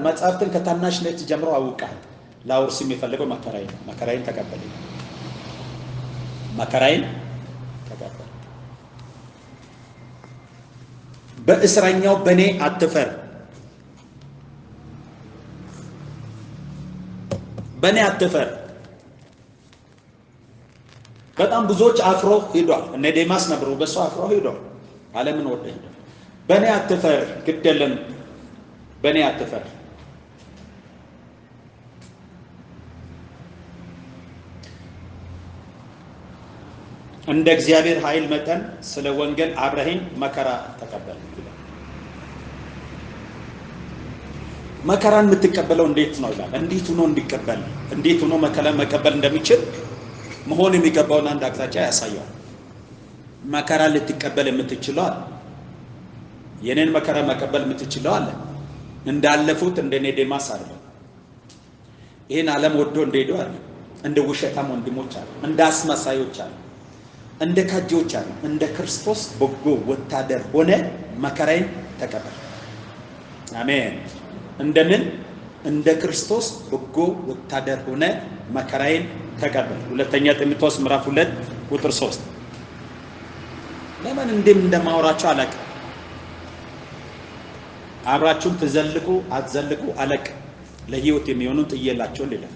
መጻፍትን ከታናሽነት ጀምሮ አውቃል። ላውርስ የሚፈልገው መከራዬን ተቀበል። መከራዬን ተቀበል። በእስረኛው በኔ አትፈር፣ በኔ አትፈር። በጣም ብዙዎች አፍሮ ሄዷል። እነ ዴማስ ነበሩ፣ በሱ አፍሮ ሄዷል። ዓለምን ወደ ሄዷል። በኔ አትፈር፣ ግድ የለም በኔ አትፈር። እንደ እግዚአብሔር ኃይል መጠን ስለ ወንጌል አብረኸኝ መከራ ተቀበል ይላል። መከራን የምትቀበለው እንዴት ነው ይላል። እንዴት ሆኖ እንዲቀበል፣ እንዴት ሆኖ መከራ መቀበል እንደሚችል መሆን የሚገባውን አንድ አቅጣጫ ያሳያል። መከራ ልትቀበል የምትችለው አለ። የኔን መከራ መቀበል የምትችለው አለ። እንዳለፉት እንደኔ ዴማስ አይደለም። ይሄን ዓለም ወዶ እንደሄዱ አለ። እንደ ውሸታም ወንድሞች አለ፣ እንደ አስመሳዮች አለ፣ እንደ ካጂዎች አለ። እንደ ክርስቶስ በጎ ወታደር ሆነ መከራዬን ተቀበል። አሜን። እንደምን እንደ ክርስቶስ በጎ ወታደር ሆነ መከራዬን ተቀበል። ሁለተኛ ጢሞቴዎስ ምዕራፍ 2 ቁጥር 3። ለምን እንደማወራቸው አለቅ አብራችሁን ትዘልቁ አትዘልቁ አለቅ ለህይወት የሚሆኑን ጥየላቸው ይላል።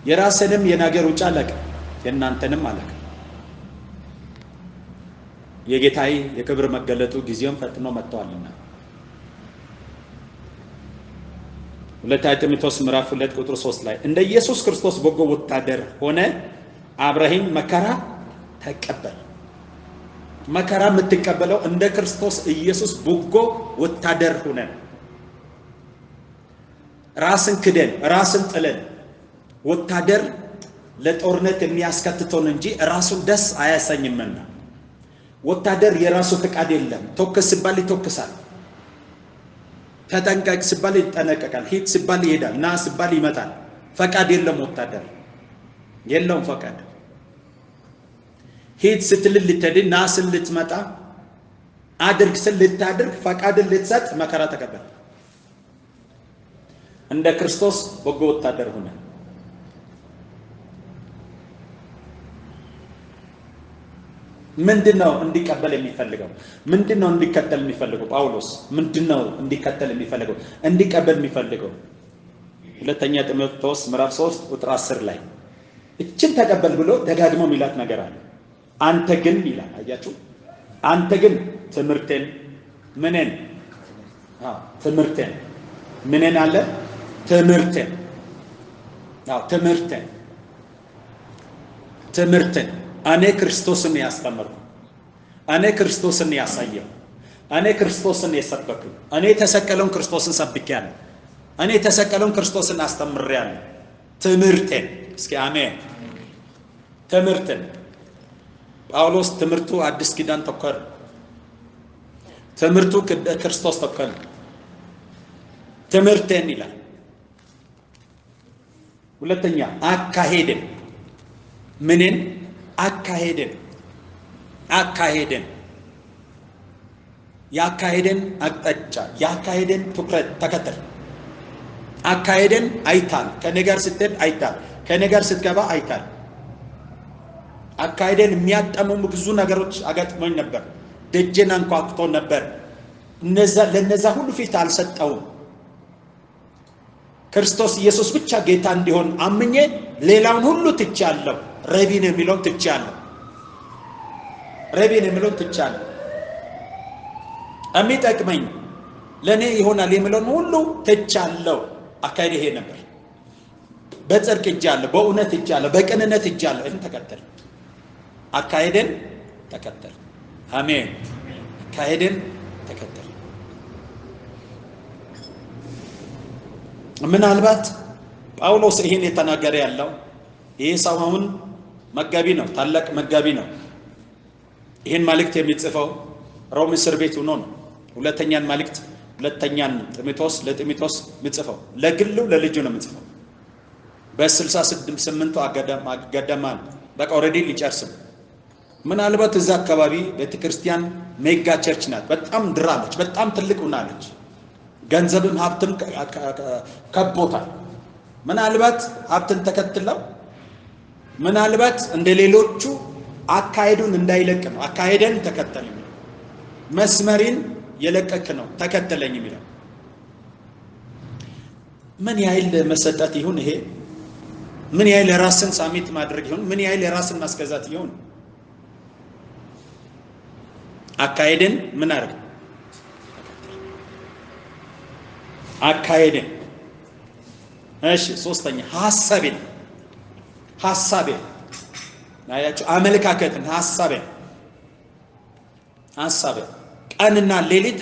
የራስንም የነገር ውጭ አለቅ የእናንተንም አለቅ። የጌታዬ የክብር መገለጡ ጊዜውን ፈጥኖ መጥቷልና። ሁለተኛ ጢሞቴዎስ ምዕራፍ 2 ቁጥር 3 ላይ እንደ ኢየሱስ ክርስቶስ በጎ ወታደር ሆነ አብረኸኝ መከራ ተቀበል። መከራ የምትቀበለው እንደ ክርስቶስ ኢየሱስ በጎ ወታደር ሆነ፣ ራስን ክደን ራስን ጥለን። ወታደር ለጦርነት የሚያስከትተውን እንጂ ራሱን ደስ አያሰኝምና። ወታደር የራሱ ፍቃድ የለም። ተኩስ ሲባል ይተኩሳል፣ ተጠንቀቅ ሲባል ይጠነቀቃል፣ ሂድ ሲባል ይሄዳል፣ ና ሲባል ይመጣል። ፈቃድ የለም ወታደር፣ የለውም ፈቃድ። ሂድ ስትል ልትሄድ፣ ና ስል ልትመጣ፣ አድርግ ስል ልታድርግ፣ ፈቃድን ልትሰጥ መከራ ተቀበል። እንደ ክርስቶስ በጎ ወታደር ሆነ። ምንድነው እንዲቀበል የሚፈልገው? ምንድነው እንዲከተል የሚፈልገው? ጳውሎስ ምንድነው እንዲከተል የሚፈልገው? እንዲቀበል የሚፈልገው? ሁለተኛ ጢሞቴዎስ ምዕራፍ 3 ቁጥር 10 ላይ እችን ተቀበል ብሎ ደጋግሞ የሚላት ነገር አለ። አንተ ግን ይላል። አያችሁ፣ አንተ ግን ትምህርቴን ምንን ትምህርቴን ምንን አለ ትምህርቴን ትምህርቴን እኔ ክርስቶስን ያስተምርኩ፣ እኔ ክርስቶስን ያሳየው፣ እኔ ክርስቶስን የሰበኩ፣ እኔ የተሰቀለውን ክርስቶስን ሰብኬያለሁ፣ እኔ የተሰቀለውን ክርስቶስን አስተምሬያለሁ። ትምህርቴን እስኪ አሜን። ትምህርቴን ጳውሎስ ትምህርቱ አዲስ ኪዳን ተኮር፣ ትምህርቱ ክርስቶስ ተኮር። ትምህርቴን ይላል። ሁለተኛ አካሄድን ምንን አካሄድን የአካሄድን አቅጣጫ የአካሄድን ትኩረት ተከተል። አካሄደን አይታል። ከኔ ጋር ስትሄድ አይታል። ከኔ ጋር ስትገባ አይታል። አካሄደን የሚያጠመሙ ብዙ ነገሮች አጋጥሞኝ ነበር። ደጀን አንኳኩቶ ነበር። ለነዛ ሁሉ ፊት አልሰጠውም። ክርስቶስ ኢየሱስ ብቻ ጌታ እንዲሆን አምኜ ሌላውን ሁሉ ትቻለሁ። ረቢን የሚለውን ትቻለሁ። ረቢን የሚለውን ትቻለሁ። የሚጠቅመኝ ለኔ ይሆናል የሚለውን ሁሉ ትቻለሁ። አካሄድ ይሄ ነበር። በጽድቅ እጃለሁ፣ በእውነት እጃለሁ፣ በቅንነት እጃለሁ። ይሄን ተከተል። አካሄድን ተከተል። አሜን። አካሄድን ተከተል። ምናልባት ጳውሎስ ይሄን የተናገረ ያለው ይሄ ሰው አሁን መጋቢ ነው፣ ታላቅ መጋቢ ነው። ይሄን መልእክት የሚጽፈው ሮም እስር ቤት ሆኖ ነው። ሁለተኛን ለጢሞቴዎስ የሚጽፈው ለግሉ ለልጁ ነው የሚጽፈው። በ68 አገደማ በቃ ኦሬዲ ሊጨርስም። ምናልባት እዛ አካባቢ ቤተክርስቲያን ሜጋ ቸርች ናት። በጣም ድራለች፣ በጣም ትልቅ ሆናለች። ገንዘብም ሀብትም ከቦታል። ምናልባት ሀብትን ተከትለው ምናልባት እንደሌሎቹ አካሄዱን እንዳይለቅ ነው። አካሄደን ተከተል፣ መስመሪን የለቀክ ነው ተከተለኝ የሚለው ምን ያህል መሰጠት ይሁን? ይሄ ምን ያህል ራስን ሳሚት ማድረግ ይሁን? ምን ያህል ራስን ማስገዛት ይሁን? አካሄድን ምን አድርግ? አካሄድን። እሺ፣ ሶስተኛ ሐሳቤን ናያችሁ፣ አመለካከትን፣ ሐሳቤን ቀንና ሌሊት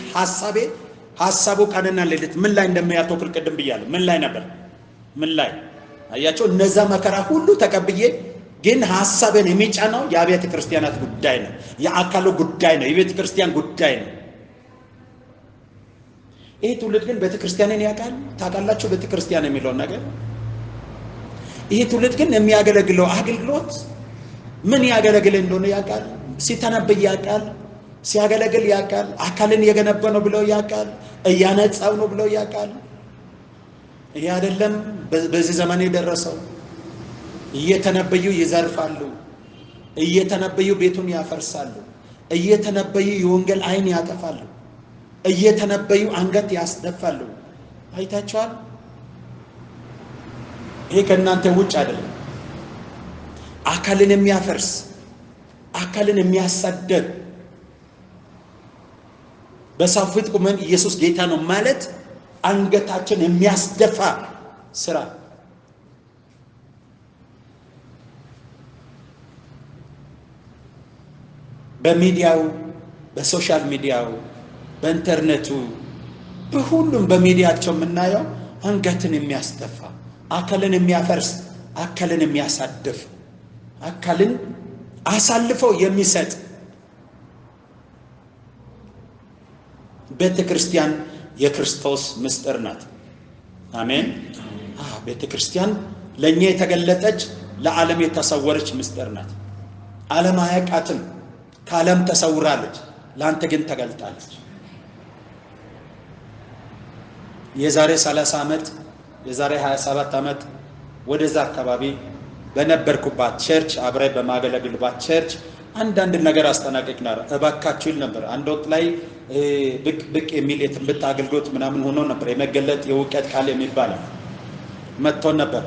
ሐሳቡ ቀንና ሌሊት ምን ላይ እንደሚያተኩር ቅድም ብያለሁ። ምን ላይ ነበር? ምን ላይ አያችሁ? እነዛ መከራ ሁሉ ተቀብዬ ግን ሐሳቤን የሚጫነው የአብያተ ክርስቲያናት ጉዳይ ነው፣ የአካሉ ጉዳይ ነው፣ የቤተ ክርስቲያን ጉዳይ ነው። ይሄ ትውልድ ግን ቤተ ክርስቲያንን ያውቃል። ታውቃላችሁ ቤተ ክርስቲያን የሚለውን ነገር። ይሄ ትውልድ ግን የሚያገለግለው አገልግሎት ምን ያገለግል እንደሆነ ያውቃል። ሲተነብይ ያውቃል፣ ሲያገለግል ያውቃል። አካልን እየገነባ ነው ብለው ያውቃል፣ እያነጻው ነው ብለው ያውቃል። ይሄ አይደለም በዚህ ዘመን የደረሰው። እየተነበዩ ይዘርፋሉ፣ እየተነበዩ ቤቱን ያፈርሳሉ፣ እየተነበዩ የወንጌል አይን ያጠፋሉ፣ እየተነበዩ አንገት ያስደፋሉ። አይታችኋል። ይሄ ከእናንተ ውጭ አይደለም። አካልን የሚያፈርስ አካልን የሚያሳደድ በሰው ፊት ቁመን ኢየሱስ ጌታ ነው ማለት አንገታችን የሚያስደፋ ስራ። በሚዲያው፣ በሶሻል ሚዲያው፣ በኢንተርኔቱ፣ በሁሉም በሚዲያቸው የምናየው አንገትን የሚያስደፋ አካልን የሚያፈርስ አካልን የሚያሳድፍ አካልን አሳልፈው የሚሰጥ ቤተ ክርስቲያን የክርስቶስ ምስጢር ናት። አሜን። ቤተ ክርስቲያን ለኛ የተገለጠች ለዓለም የተሰወረች ምስጢር ናት። ዓለም አያውቃትም። ከዓለም ተሰውራለች፣ ላንተ ግን ተገልጣለች። የዛሬ 30 ዓመት የዛሬ 27 ዓመት ወደዛ አካባቢ በነበርኩባት ቸርች አብሬ በማገለግልባት ቸርች አንዳንድ ነገር አስተናቀቅ እባካችሁ ይል ነበር። አንድ ወቅት ላይ ብቅ የሚል የትንቢት አገልግሎት ምናምን ሆኖ ነበር። የመገለጥ የእውቀት ቃል የሚባል መጥቶ ነበር።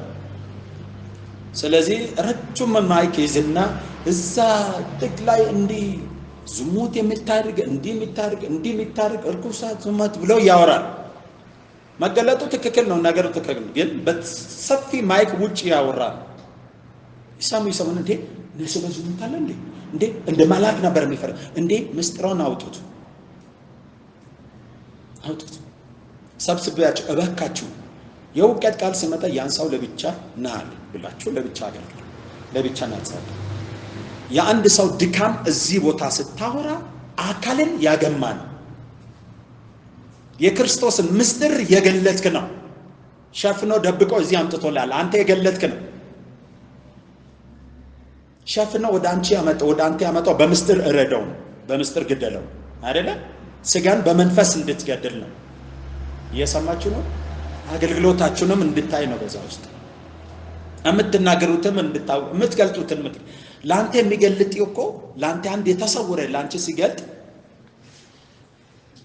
ስለዚህ ረጅም ማይክ ይዝና እዛ ጥግ ላይ እንዲህ ዝሙት የምታርግ እንዲህ እርኩሳት ዝሙት ብለው ያወራል። መገለጡ ትክክል ነው፣ ነገሩ ትክክል ነው። ግን በሰፊ ማይክ ውጭ ያወራል። ይሰሙ እንዴ ነሱ በዝሙት አለ እንዴ እንደ መልአክ ነበር የሚፈራ እንዴ ምስጢሩን አውጡት ሰብስቢያችሁ እባካችሁ የእውቀት ቃል ሲመጣ ያን ሰው ለብቻ ናል ብላችሁ ለብቻ አገልግሉ፣ ለብቻ ናጻሉ። የአንድ ሰው ድካም እዚህ ቦታ ስታወራ አካልን ያገማል። የክርስቶስን ምስጢር የገለጥክ ነው። ሸፍኖ ደብቆ እዚህ አምጥቶላል። አንተ የገለጥክ ነው። ሸፍኖ ወደ አንተ ያመጣው በምስጢር እረዳው፣ በምስጢር ግደለው አይደለ? ስጋን በመንፈስ እንድትገድል ነው። እየሰማችሁ ነው? አገልግሎታችሁንም እንድታይ ነው። በዛ ውስጥ የምትናገሩትም እንድታው የምትገልጡትን ላንተ የሚገልጥ እኮ ላንተ አንድ የተሰወረ ላንቺ ሲገልጥ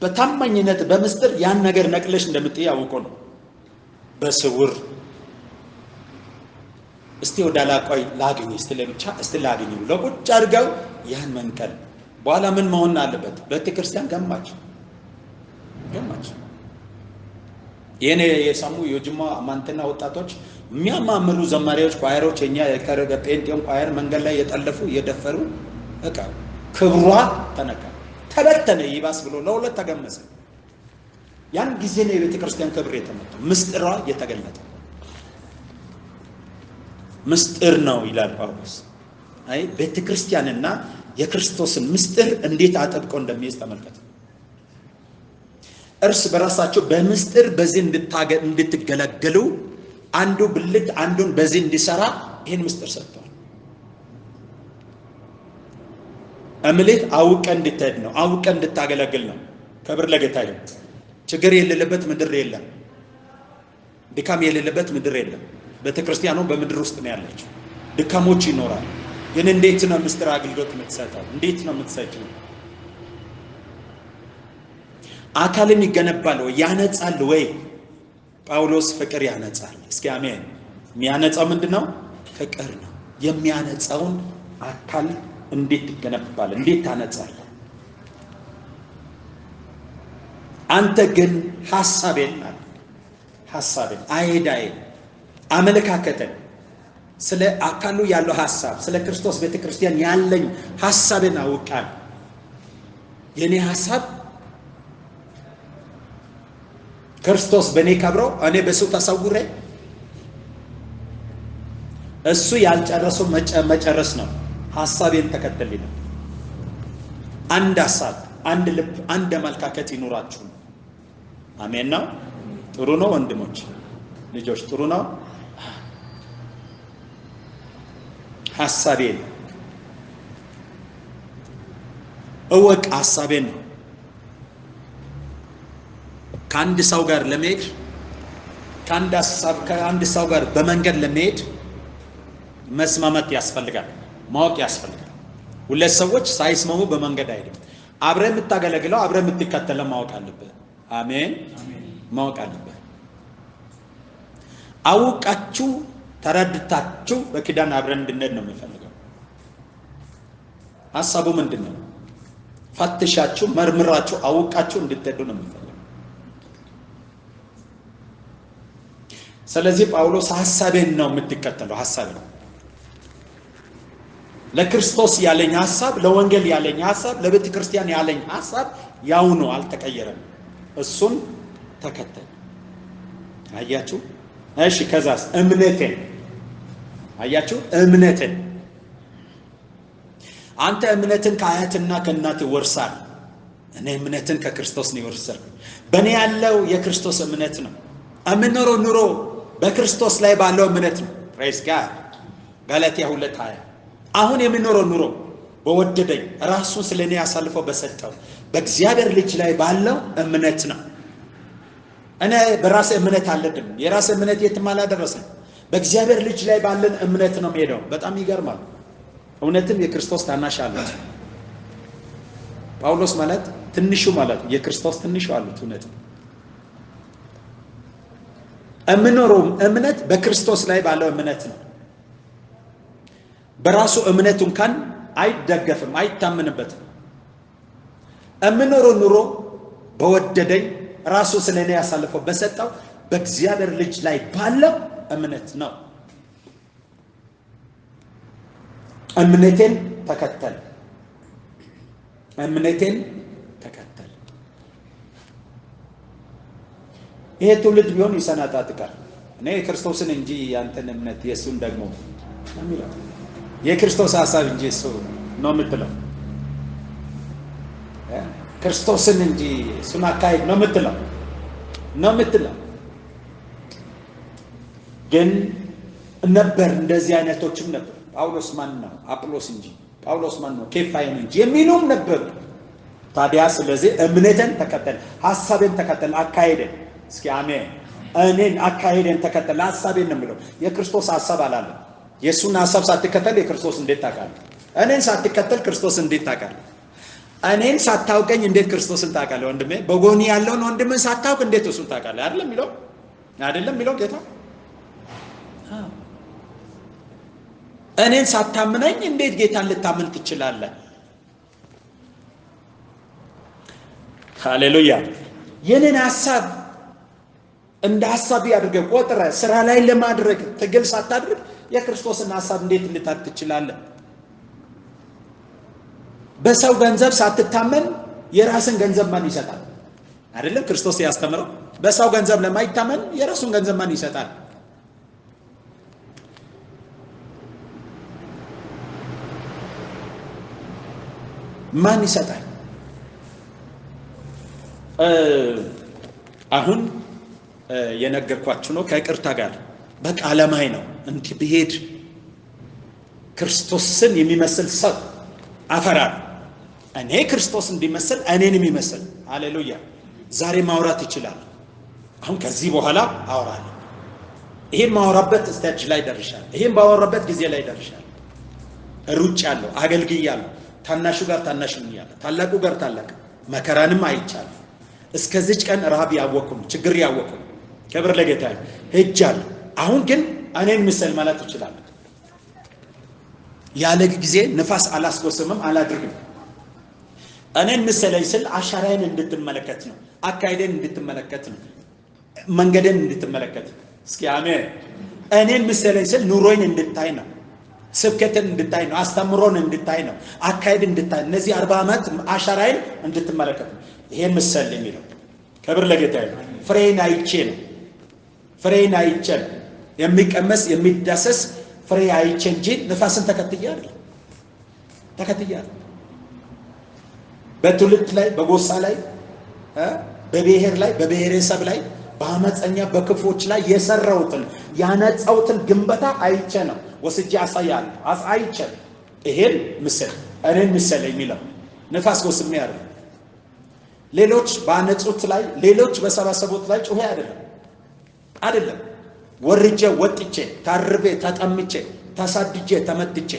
በታማኝነት በመስጠት ያን ነገር ነቅለሽ እንደምትይ ያውቆ ነው። በስውር እስቲ ወዳላቆይ ላግኝ እስቲ ለብቻ እስቲ ላግኝ ለቁጭ አድርገው ያን መንቀል በኋላ ምን መሆን አለበት? ቤተክርስቲያን ገማች የኔ የሰሙ የጅማ ማንተና ወጣቶች የሚያማምሩ ዘማሪዎች ኳየሮች የኛ የከረገ ጴንጤን ኳየር መንገድ ላይ የጠለፉ የደፈሩ በቃ ክብሯ ተነካ ተበተነ ይባስ ብሎ ለሁለት ተገመሰ። ያን ጊዜ ነው የቤተክርስቲያን ክብር የተመታው፣ ምስጢሯ የተገለጠ ምስጢር ነው ይላል ጳውሎስ። አይ ቤተክርስቲያንና የክርስቶስን ምስጢር እንዴት አጥብቆ እንደሚይዝ ተመልከቱ። እርስ በራሳቸው በምስጢር በዚህ እንድትገለገሉ አንዱ ብልት አንዱን በዚህ እንዲሰራ ይሄን ምስጢር ሰጥቷል። እምልህ አውቀ እንድትሄድ ነው፣ አውቀ እንድታገለግል ነው። ክብር ለጌታ ይሁን። ችግር የሌለበት ምድር የለም፣ ድካም የሌለበት ምድር የለም። ቤተክርስቲያኑ በምድር ውስጥ ነው ያለችው። ድካሞች ይኖራል። ግን እንዴት ነው ምስጢር አገልግሎት የምትሰጠው? እንዴት ነው የምትሰጪው? አካልን ይገነባል ወይ ያነጻል ወይ? ጳውሎስ ፍቅር ያነጻል። እስኪ አሜን። የሚያነጻው ምንድነው? ፍቅር ነው። የሚያነጻውን አካል እንዴት ይገነባል? እንዴት ታነጻል? አንተ ግን ሐሳቤን አይዳይ አመለካከተን ስለ አካሉ ያለው ሐሳብ ስለ ክርስቶስ ቤተክርስቲያን ያለኝ ሐሳቤን አውቃል። የኔ ሐሳብ ክርስቶስ በኔ ከብሮ እኔ በሱ ተሰውሬ እሱ ያልጨረሰው መጨረስ ነው። ሐሳቤን ተከተል ነው። አንድ ሐሳብ፣ አንድ ልብ፣ አንድ አመለካከት ይኑራችሁ። አሜን ነው። ጥሩ ነው ወንድሞች ልጆች፣ ጥሩ ነው። ሐሳቤን እወቅ። ሐሳቤን ነው። ከአንድ ሰው ጋር ለመሄድ ከአንድ ሰው ጋር በመንገድ ለመሄድ መስማማት ያስፈልጋል፣ ማወቅ ያስፈልጋል። ሁለት ሰዎች ሳይስማሙ በመንገድ አይሄድም። አብረህ የምታገለግለው አብረህ የምትከተለው ማወቅ አለብህ። አሜን፣ ማወቅ አለብህ። አውቃችሁ ተረድታችሁ በኪዳን አብረን እንድንሄድ ነው የሚፈልገው። ሐሳቡ ምንድነው? ፈትሻችሁ መርምራችሁ አውቃችሁ እንድትሄዱ ነው የሚፈልገው። ስለዚህ ጳውሎስ ሐሳቤን ነው የምትከተለው። ሐሳብ ነው ለክርስቶስ ያለኝ ሐሳብ፣ ለወንጌል ያለኝ ሐሳብ፣ ለቤተ ክርስቲያን ያለኝ ሐሳብ ያው ነው፣ አልተቀየረም። እሱን ተከተል። አያችሁ? እሺ ከዛስ እምነቴን አያችሁ? እምነቴን አንተ እምነትን ከአያትና ከእናት ወርሳል። እኔ እምነትን ከክርስቶስ ነው ወርሰል። በእኔ ያለው የክርስቶስ እምነት ነው። እምኖረው ኑሮ በክርስቶስ ላይ ባለው እምነት ነው። ፕሬዝ ጋድ። ገላትያ 2:20 አሁን የምኖረው ኑሮ በወደደኝ ራሱን ስለኔ አሳልፎ በሰጠው በእግዚአብሔር ልጅ ላይ ባለው እምነት ነው። እኔ በራሴ እምነት አልሄድም። የራሴ እምነት የትም አላደረሰም። በእግዚአብሔር ልጅ ላይ ባለን እምነት ነው የምሄደው። በጣም ይገርማል። እውነትም የክርስቶስ ታናሽ አሉት። ጳውሎስ ማለት ትንሹ ማለት የክርስቶስ ትንሹ አሉት። እውነት እምኖረው እምነት በክርስቶስ ላይ ባለው እምነት ነው። በራሱ እምነቱ እንኳን አይደገፍም፣ አይታመንበትም። እምኖረው ኑሮ በወደደኝ ራሱ ስለኔ ያሳልፈው በሰጠው በእግዚአብሔር ልጅ ላይ ባለው እምነት ነው። እምነቴን ተከተል። እምነቴን ተከተል። ይሄ ትውልድ ቢሆን ይሰናጣጥቃል። እኔ የክርስቶስን እንጂ ያንተን እምነት የሱን ደግሞ ነው የክርስቶስ ሐሳብ እንጂ እሱ ነው የምትለው። ክርስቶስን እንጂ እሱን አካሄድ ነው የምትለው። ግን ነበር እንደዚህ አይነቶችም ነበር። ጳውሎስ ማን ነው? አጵሎስ እንጂ ጳውሎስ ማን ነው? ኬፋዬን እንጂ የሚሉም ነበር። ታዲያ ስለዚህ እምነትን ተከተል፣ ሐሳብን ተከተል፣ አካሄድን። እስኪ አሜን። እኔን አካሄደን ተከተል ሐሳቤን ነው የሚለው የክርስቶስ ሐሳብ አላለም የሱን ሐሳብ ሳትከተል የክርስቶስ እንዴት ታውቃለህ እኔን ሳትከተል ክርስቶስ እንዴት ታውቃለህ እኔን ሳታውቀኝ እንዴት ክርስቶስን ታውቃለህ ወንድሜ በጎኒ ያለውን ወንድምን ሳታውቅ እንዴት እሱን ታውቃለህ አይደለም የሚለው ጌታ እኔን ሳታምነኝ እንዴት ጌታን ልታምን ትችላለህ ሃሌሉያ የኔን ሐሳብ እንደ ሐሳብ ያድርገህ ቆጥረ ስራ ላይ ለማድረግ ትግል ሳታድርግ የክርስቶስን ሐሳብ እንዴት ልታቅ ትችላለህ በሰው ገንዘብ ሳትታመን የራስን ገንዘብ ማን ይሰጣል አይደለም ክርስቶስ ያስተምረው በሰው ገንዘብ ለማይታመን የራሱን ገንዘብ ማን ይሰጣል ማን ይሰጣል አሁን የነገርኳችሁ ነው ከይቅርታ ጋር በቃ ዓለማዊ ነው እንዲህ ብሄድ ክርስቶስን የሚመስል ሰው አፈራር እኔ ክርስቶስ እንዲመስል እኔን የሚመስል ሃሌሉያ ዛሬ ማውራት ይችላል አሁን ከዚህ በኋላ አወራለሁ ይሄን ማውራበት ስቴጅ ላይ ደርሻለሁ ይሄን ባወራበት ጊዜ ላይ ደርሻለሁ ሩጫለሁ አገልግያለሁ ታናሹ ጋር ታናሽ ነኛለሁ ታላቁ ጋር ታላቅ መከራንም አይቻለሁ እስከዚህ ቀን ረሃብ ያወቅኩ ችግር ያወቅኩ ክብር ለጌታ ሄጃለሁ አሁን ግን እኔን ምስል ማለት ይችላል ያለ ጊዜ ንፋስ አላስቆስምም አላድርግም እኔን ምስለኝ ስል አሻራዬን እንድትመለከት ነው አካይደን እንድትመለከት ነው መንገደን እንድትመለከት እስኪ አሜን እኔን ምስለኝ ስል ኑሮዬን እንድታይ ነው ስብከትን እንድታይ ነው አስተምሮን እንድታይ ነው አካይድ እንድታይ እነዚህ 40 ዓመት አሻራዬን እንድትመለከት ነው ይሄን ምስል የሚለው ክብር ለጌታ ፍሬን አይቼ ነው ፍሬን አይቼ የሚቀመስ የሚዳሰስ ፍሬ አይቼ እንጂ ንፋስን ተከትያለሁ በትውልድ ላይ በጎሳ ላይ በብሔር ላይ በብሔረሰብ ላይ በአመፀኛ በክፎች ላይ የሰራውትን ያነጻውትን ግንበታ አይቼ ነው ወስጄ አሳያለሁ አይቼ ይሄን ምስል እኔን ምስል የሚለው ንፋስ ወስሜ አይደለም ሌሎች ባነጹት ላይ ሌሎች በሰባሰቡት ላይ ጮሄ አይደለም ወርጄ ወጥቼ ታርቤ ተጠምቼ ተሳድጄ ተመትቼ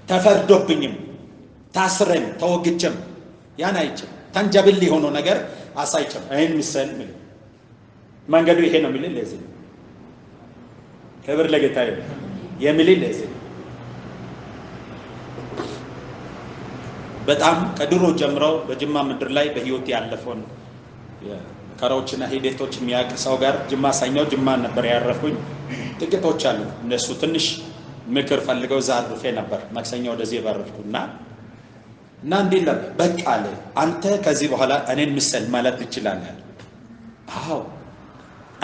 ተፈርዶብኝም ታስረን ተወግቼም ያን አይቼ ተንጀብል የሆነ ነገር አሳይቼም አይን ምስል ምን መንገዱ ይሄ ነው የሚል ለዚህ ክብር ለጌታ ይሁን የሚል ለዚህ በጣም ከድሮ ጀምሮ በጅማ ምድር ላይ በህይወት ያለፈውን ከራዎችና ሂደቶች የሚያውቅ ሰው ጋር ጅማ ሳይኛው ጅማ ነበር ያረፉኝ ጥቂቶች አሉ እነሱ ትንሽ ምክር ፈልገው ዛርፌ ነበር ማክሰኞ ወደዚህ ባረፍኩና እንዴ በቃ አለ አንተ ከዚህ በኋላ እኔን ምስል ማለት ትችላለህ አዎ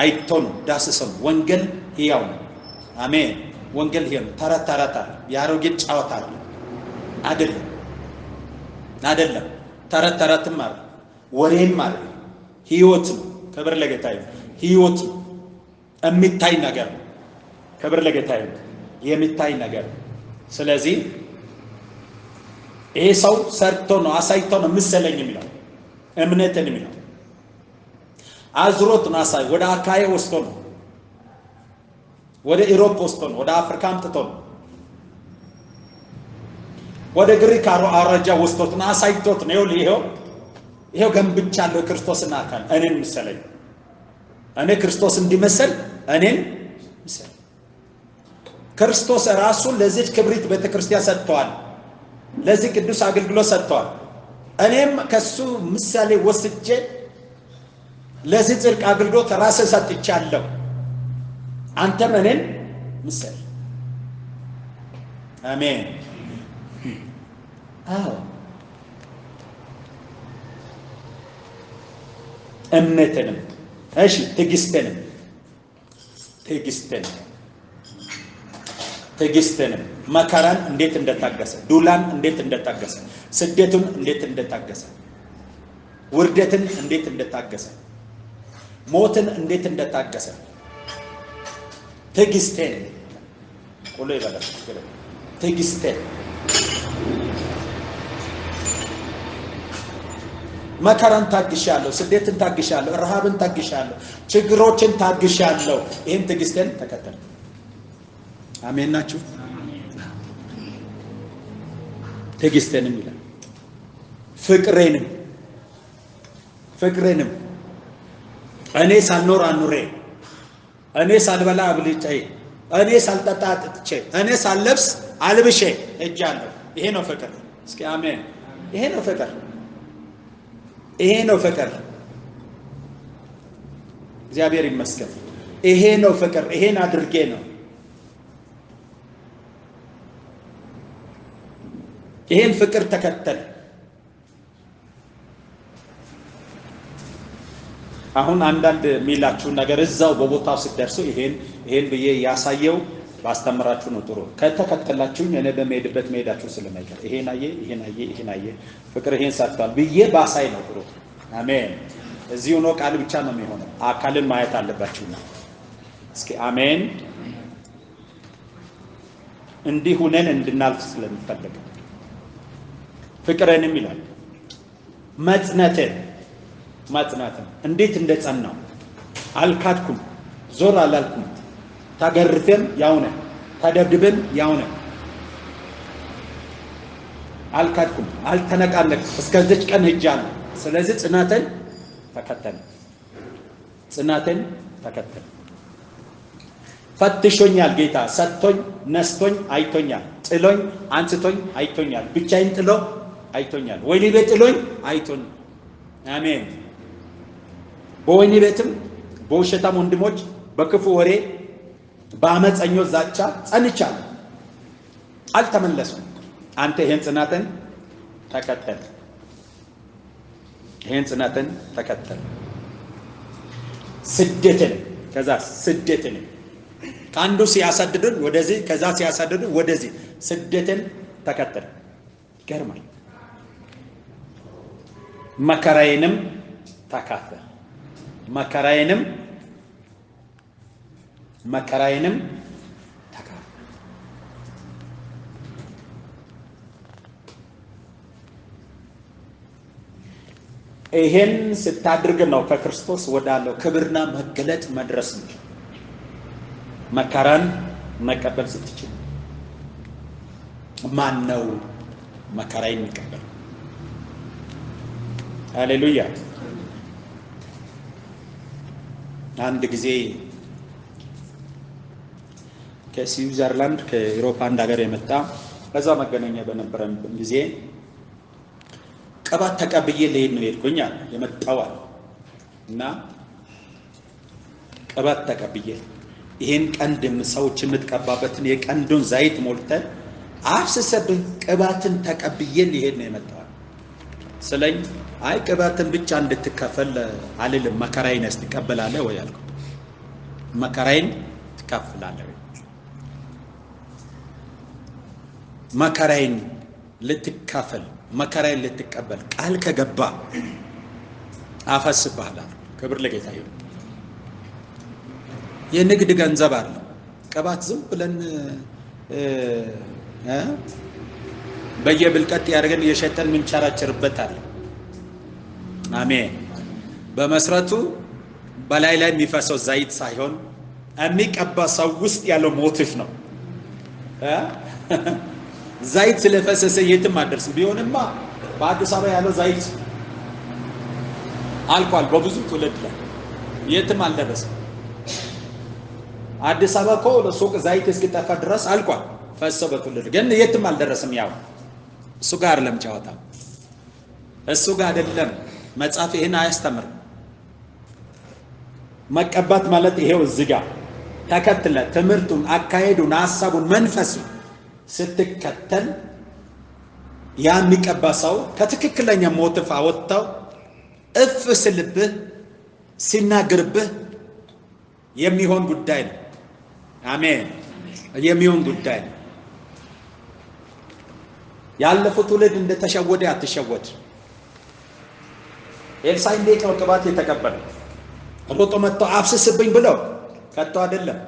አይቶን ዳስሰም ወንጌል ይያው አሜን ወንጌል ይሄም ተረታራታ ያሮጌት ጫወታ አይደለም ተረታራትም ማለት ወሬም ማለት ህይወት ነው ክብር ለጌታ ይሁን ህይወት የሚታይ ነገር ክብር ለጌታ ይሁን የሚታይ ነገር ስለዚህ ይሄ ሰው ሰርቶ ነው አሳይቶ ነው ምስለኝ የሚለው እምነትን የሚለው አዝሮት ነው አሳይ ወደ አካዬ ወስቶ ነው ወደ ኢሮፕ ወስቶ ነው ወደ አፍሪካ አምጥቶ ነው ወደ ግሪክ አውራጃ ወስቶት ነው አሳይቶት ነው ይሄው ገንብቻለሁ ክርስቶስን አካል እኔን ምስለኝ እኔ ክርስቶስ እንዲመስል እኔን ምስል ክርስቶስ ራሱን ለዚህ ክብሪት ቤተክርስቲያን ሰጥቷል ለዚህ ቅዱስ አገልግሎት ሰጥቷል እኔም ከሱ ምሳሌ ወስጄ ለዚህ ጽድቅ አገልግሎት ራሴ ሰጥቻለሁ አንተም እኔን ምስል አሜን አዎ እምነትንም እሺ ትዕግስትንም መከራን እንዴት እንደታገሰ ዱላን እንዴት እንደታገሰ ስደቱን እንዴት እንደታገሰ ውርደትን እንዴት እንደታገሰ ሞትን እንዴት እንደታገሰ ትዕግስትን ቆሎ ይባላል ትዕግስትን መከራን ታግሻለሁ፣ ስደትን ታግሻለሁ፣ ረሃብን ታግሻለሁ፣ ችግሮችን ታግሻለሁ። ይህን ትዕግስትን ተከተል። አሜን ናችሁ? ትዕግስትንም ይላል ፍቅሬንም እኔ ሳልኖር አኑሬ፣ እኔ ሳልበላ አብልጬ፣ እኔ ሳልጠጣ አጥጥቼ፣ እኔ ሳልለብስ አልብሼ ሄጃለሁ። ይሄ ነው ፍቅር። እስኪ አሜን። ይሄ ነው ፍቅር። ይሄ ነው ፍቅር። እግዚአብሔር ይመስገን። ይሄ ነው ፍቅር። ይሄን አድርጌ ነው። ይሄን ፍቅር ተከተል። አሁን አንዳንድ የሚላችሁ ነገር እዛው በቦታው ሲደርሱ ይሄን ብዬ ያሳየው ባስተምራችሁ ነው ጥሩ። ከተከተላችሁኝ እኔ በመሄድበት መሄዳችሁ ስለማይቀር ይሄን አየ ፍቅር ይሄን ሰርቷል ብዬ ባሳይ ነው ጥሩ። አሜን። እዚሁ ነው ቃል ብቻ ነው የሚሆነው። አካልን ማየት አለባችሁና እስኪ አሜን። እንዲህ ሆነን እንድናልፍ ስለሚፈልግ ፍቅርንም ይላል መጽናትን እንዴት እንደጸናው አልካድኩም፣ ዞር አላልኩም። ተገርፈም ያውነ ተደብድበም ያውነ አልካድኩም፣ አልተነቃነቅኩም፣ እስከዚች ቀን ሄጃለሁ። ስለዚህ ጽናትን ተከተል። ፈትሾኛል ጌታ፣ ሰጥቶኝ ነስቶኝ አይቶኛል፣ ጥሎኝ አንስቶኝ አይቶኛል፣ ብቻዬን ጥሎ አይቶኛል፣ ወይኒ ቤት ጥሎኝ አይቶኝ። አሜን። በወይኒ ቤትም በውሸታም ወንድሞች በክፉ ወሬ በአመፀኞች ዛቻ ጸንቻለሁ፣ አልተመለሱም። አንተ ይሄን ጽናትን ተከተል። ስደትን ከአንዱ ሲያሳድዱን ወደዚህ፣ ከዛ ሲያሳድዱን ወደዚህ፣ ስደትን ተከተል። ይገርማል። መከራዬንም ተካፈል። መከራዬንም ተካፈል። ይሄን ስታድርግ ነው ከክርስቶስ ወዳለው ክብርና መገለጥ መድረስ ነው። መከራን መቀበል ስትችል ማን ነው መከራን የሚቀበል? ሃሌሉያ። አንድ ጊዜ ከስዊዘርላንድ ከአውሮፓ አንድ ሀገር የመጣ በዛ መገናኛ በነበረን ጊዜ ቅባት ተቀብዬ ልሄድ ነው የሄድኩኝ አለ። የመጣው አለ እና ቅባት ተቀብዬ ይሄን ቀንድም ሰዎች የምትቀባበትን የቀንዱን ዘይት ሞልተን አፍስሰብን ቅባትን ተቀብዬ ልሄድ ነው የመጣው ስለኝ፣ አይ ቅባትን ብቻ እንድትከፈል አልልም፣ መከራዬንስ ትቀበላለህ ወይ አልኩ። መከራዬን ትከፍላለህ? መከራዬን ልትካፈል መከራዬን ልትቀበል ቃል ከገባ አፈስብሃለሁ። ክብር ለጌታ ይሁን። የንግድ ገንዘብ አለ። ቅባት ዝም ብለን በየብልቀት ያደርገን የሸጠን ምንቸራቸርበት አለ። አሜን። በመሰረቱ በላይ ላይ የሚፈሰው ዘይት ሳይሆን የሚቀባ ሰው ውስጥ ያለው ሞቲቭ ነው። ዘይት ስለፈሰሰ የትም አደርስም። ቢሆንማ በአዲስ አበባ ያለው ዘይት አልቋል። በብዙ ትውልድ ላይ የትም አልደረሰም። አዲስ አበባ እኮ ለሱቅ ዘይት እስኪጠፋ ድረስ አልቋል። ፈሰው በትውልድ ግን የትም አልደረሰም። ያው እሱ ጋር አይደለም ጨዋታ፣ እሱ ጋር አይደለም። መጽሐፍ ይሄን አያስተምርም። መቀባት ማለት ይሄው እዚህ ጋር ተከትለ ትምህርቱን፣ አካሄዱን፣ ሐሳቡን፣ መንፈሱን ስትከተል ያ የሚቀባ ሰው ከትክክለኛ ሞቲቭ አወጣው እፍ ስልብህ ሲናገርብህ የሚሆን ጉዳይ ነው። አሜን። የሚሆን ጉዳይ ነው። ያለፉት ትውልድ እንደተሸወደ አትሸወድ። ኤልሳዕ እንዴት ነው ቅባት የተቀበለ? ሮጦ መጥቶ አፍስስብኝ ብለው ከቶ አይደለም።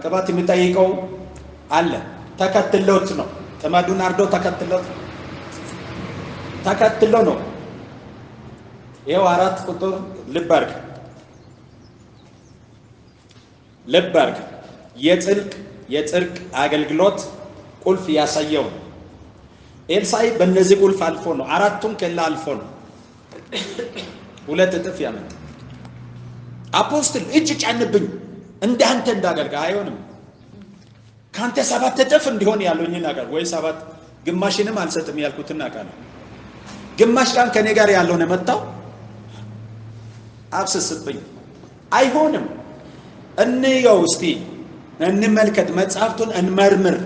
ቅባት የሚጠይቀው አለ። ተከትሎት ነው። ጥመዱን አርዶ ተከትሎ ነው ይኸው 4 ቁጥር ልብ አድርግ የጽድቅ አገልግሎት ቁልፍ ያሳየው ኤልሳዕ በእነዚህ ቁልፍ አልፎ ነው 4ቱን ከላ አልፎ ነው 2 እጥፍ ያመጣ። አፖስትል እጅ ጫንብኝ እንዳንተ እንዳገልጋይ አይሆንም። ካንተ 7 እጥፍ እንዲሆን ያለውኝ ነገር ወይ 7 ግማሽንም አልሰጥም ያልኩትና ቃል ግማሽ ቃን ከኔ ጋር ያለውን መጣው አብስስብኝ አይሆንም። እንየው እስቲ እንመልከት፣ መጽሐፍቱን እንመርምር።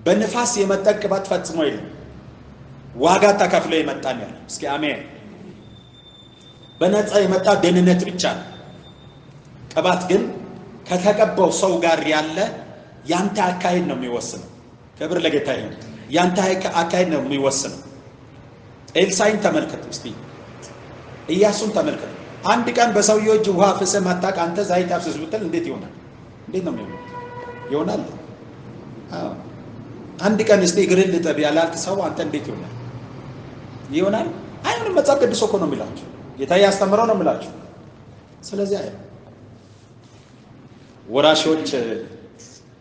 በንፋስ የመጣ ቅባት ፈጽሞ የለም፣ ዋጋ ተከፍሎ የመጣን ያለ። እስኪ አሜን። በነፃ የመጣ ደህንነት ብቻ ነው። ቅባት ግን ከተቀባው ሰው ጋር ያለ ያንተ አካሄድ ነው የሚወስነው። ክብር ለጌታ ይሁን። ያንተ አካሄድ ነው የሚወስነው። ኤልሳዕን ተመልከቱ እስቲ፣ ኢያሱን ተመልከቱ። አንድ ቀን በሰውየው እጅ ውሃ ፍሰህ ማታቅ አንተ ዘይት አፍስስ ብትል እንዴት ይሆናል? እንዴት ነው የሚሆነው? ይሆናል? አዎ። አንድ ቀን እስቲ እግርህን ልጠብ ያላልክ ሰው አንተ እንዴት ይሆናል? ይሆናል? አይሆንም። መጽሐፍ ቅዱስ እኮ ነው የሚላችሁ፣ ጌታ ያስተምረው ነው የሚላችሁ። ስለዚህ ወራሾች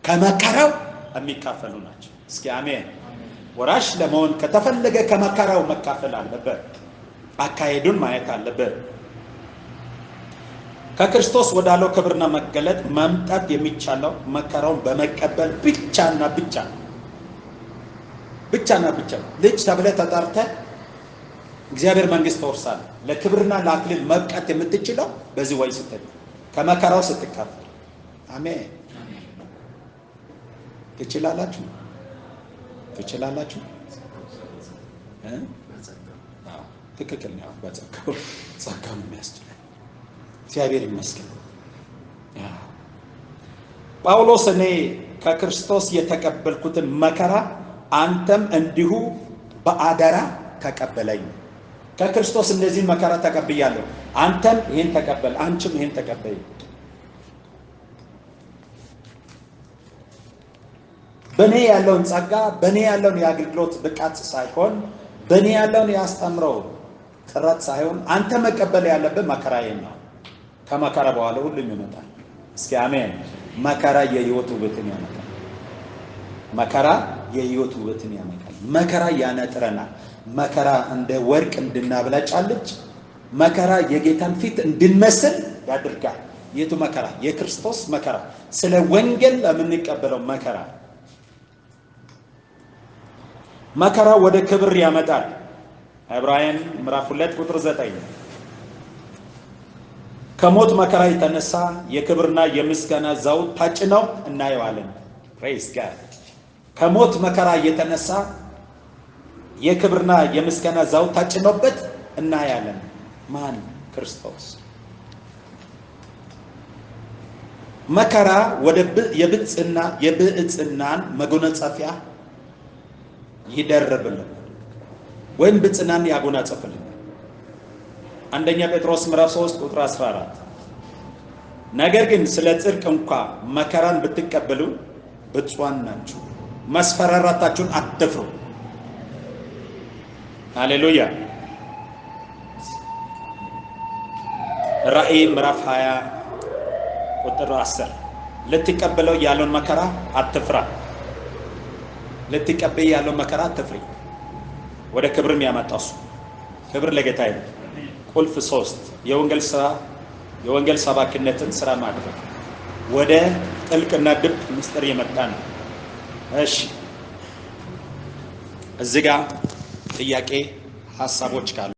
ከመከራው የሚካፈሉ ናቸው። እስኪ አሜን። ወራሽ ለመሆን ከተፈለገ ከመከራው መካፈል አለበት። አካሄዱን ማየት አለበት። ከክርስቶስ ወዳለው ክብርና መገለጥ መምጣት የሚቻለው መከራውን በመቀበል ብቻና ብቻ ነው። ልጅ ተብለህ ተጠርተህ እግዚአብሔር መንግስት ትወርሳለህ። ለክብርና ለአክሊል መብቃት የምትችለው በዚህ ወይ ስትል ከመከራው ስትካፈል። አሜን። ትችላላችሁ። ትክክል ነው። ጸጋው የሚያስችል እግዚአብሔር ይመስገን። ጳውሎስ እኔ ከክርስቶስ የተቀበልኩትን መከራ አንተም እንዲሁ በአደራ ተቀበለኝ። ከክርስቶስ እነዚህን መከራ ተቀብያለሁ፣ አንተም ይሄን ተቀበል፣ አንቺም ይሄን ተቀበይ። በኔ ያለውን ጸጋ በኔ ያለውን የአገልግሎት ብቃት ሳይሆን በኔ ያለውን ያስተምረው ጥረት ሳይሆን አንተ መቀበል ያለበት መከራዬን ነው። ከመከራ በኋላ ሁሉም ይመጣል። እስኪ አሜን። መከራ የህይወት ውበትን ያመጣል። መከራ ያነጥረናል። መከራ እንደ ወርቅ እንድናብላጫለች። መከራ የጌታን ፊት እንድንመስል ያደርጋል። የቱ መከራ? የክርስቶስ መከራ። ስለ ወንጌል ለምንቀበለው መከራ ወደ ክብር ያመጣል። ዕብራውያን ምዕራፍ 2 ቁጥር 9 ከሞት መከራ የተነሳ የክብርና የምስጋና ዘውድ ታጭነው እናየዋለን። ፕሬዝ ጋድ። ከሞት መከራ የተነሳ የክብርና የምስጋና ዘውድ ታጭነውበት እናያለን። ማን? ክርስቶስ። መከራ ወደ የብፅዕናን መጎናጸፊያ ይደርብልን ወይም ብፅዕናን ያጎናጸፍልን። አንደኛ ጴጥሮስ ምዕራፍ 3 ቁጥር 14 ነገር ግን ስለ ጽድቅ እንኳ መከራን ብትቀበሉ ብፁዓን ናችሁ፣ መስፈራራታችሁን አትፍሩ። ሃሌሉያ። ራእይ ምዕራፍ 20 ቁጥር 10 ልትቀበለው ያለውን መከራ አትፍራ። ልትቀበይ ያለውን መከራ አትፍሪ። ወደ ክብርም ያመጣው እሱ። ክብር ለጌታ ይሁን። ቁልፍ 3 የወንጌል ሰባኪነትን ስራ ማድረግ ወደ ጥልቅና ድብቅ ምስጢር የመጣ ነው። እሺ፣ እዚህ ጋር ጥያቄ ሐሳቦች ካሉ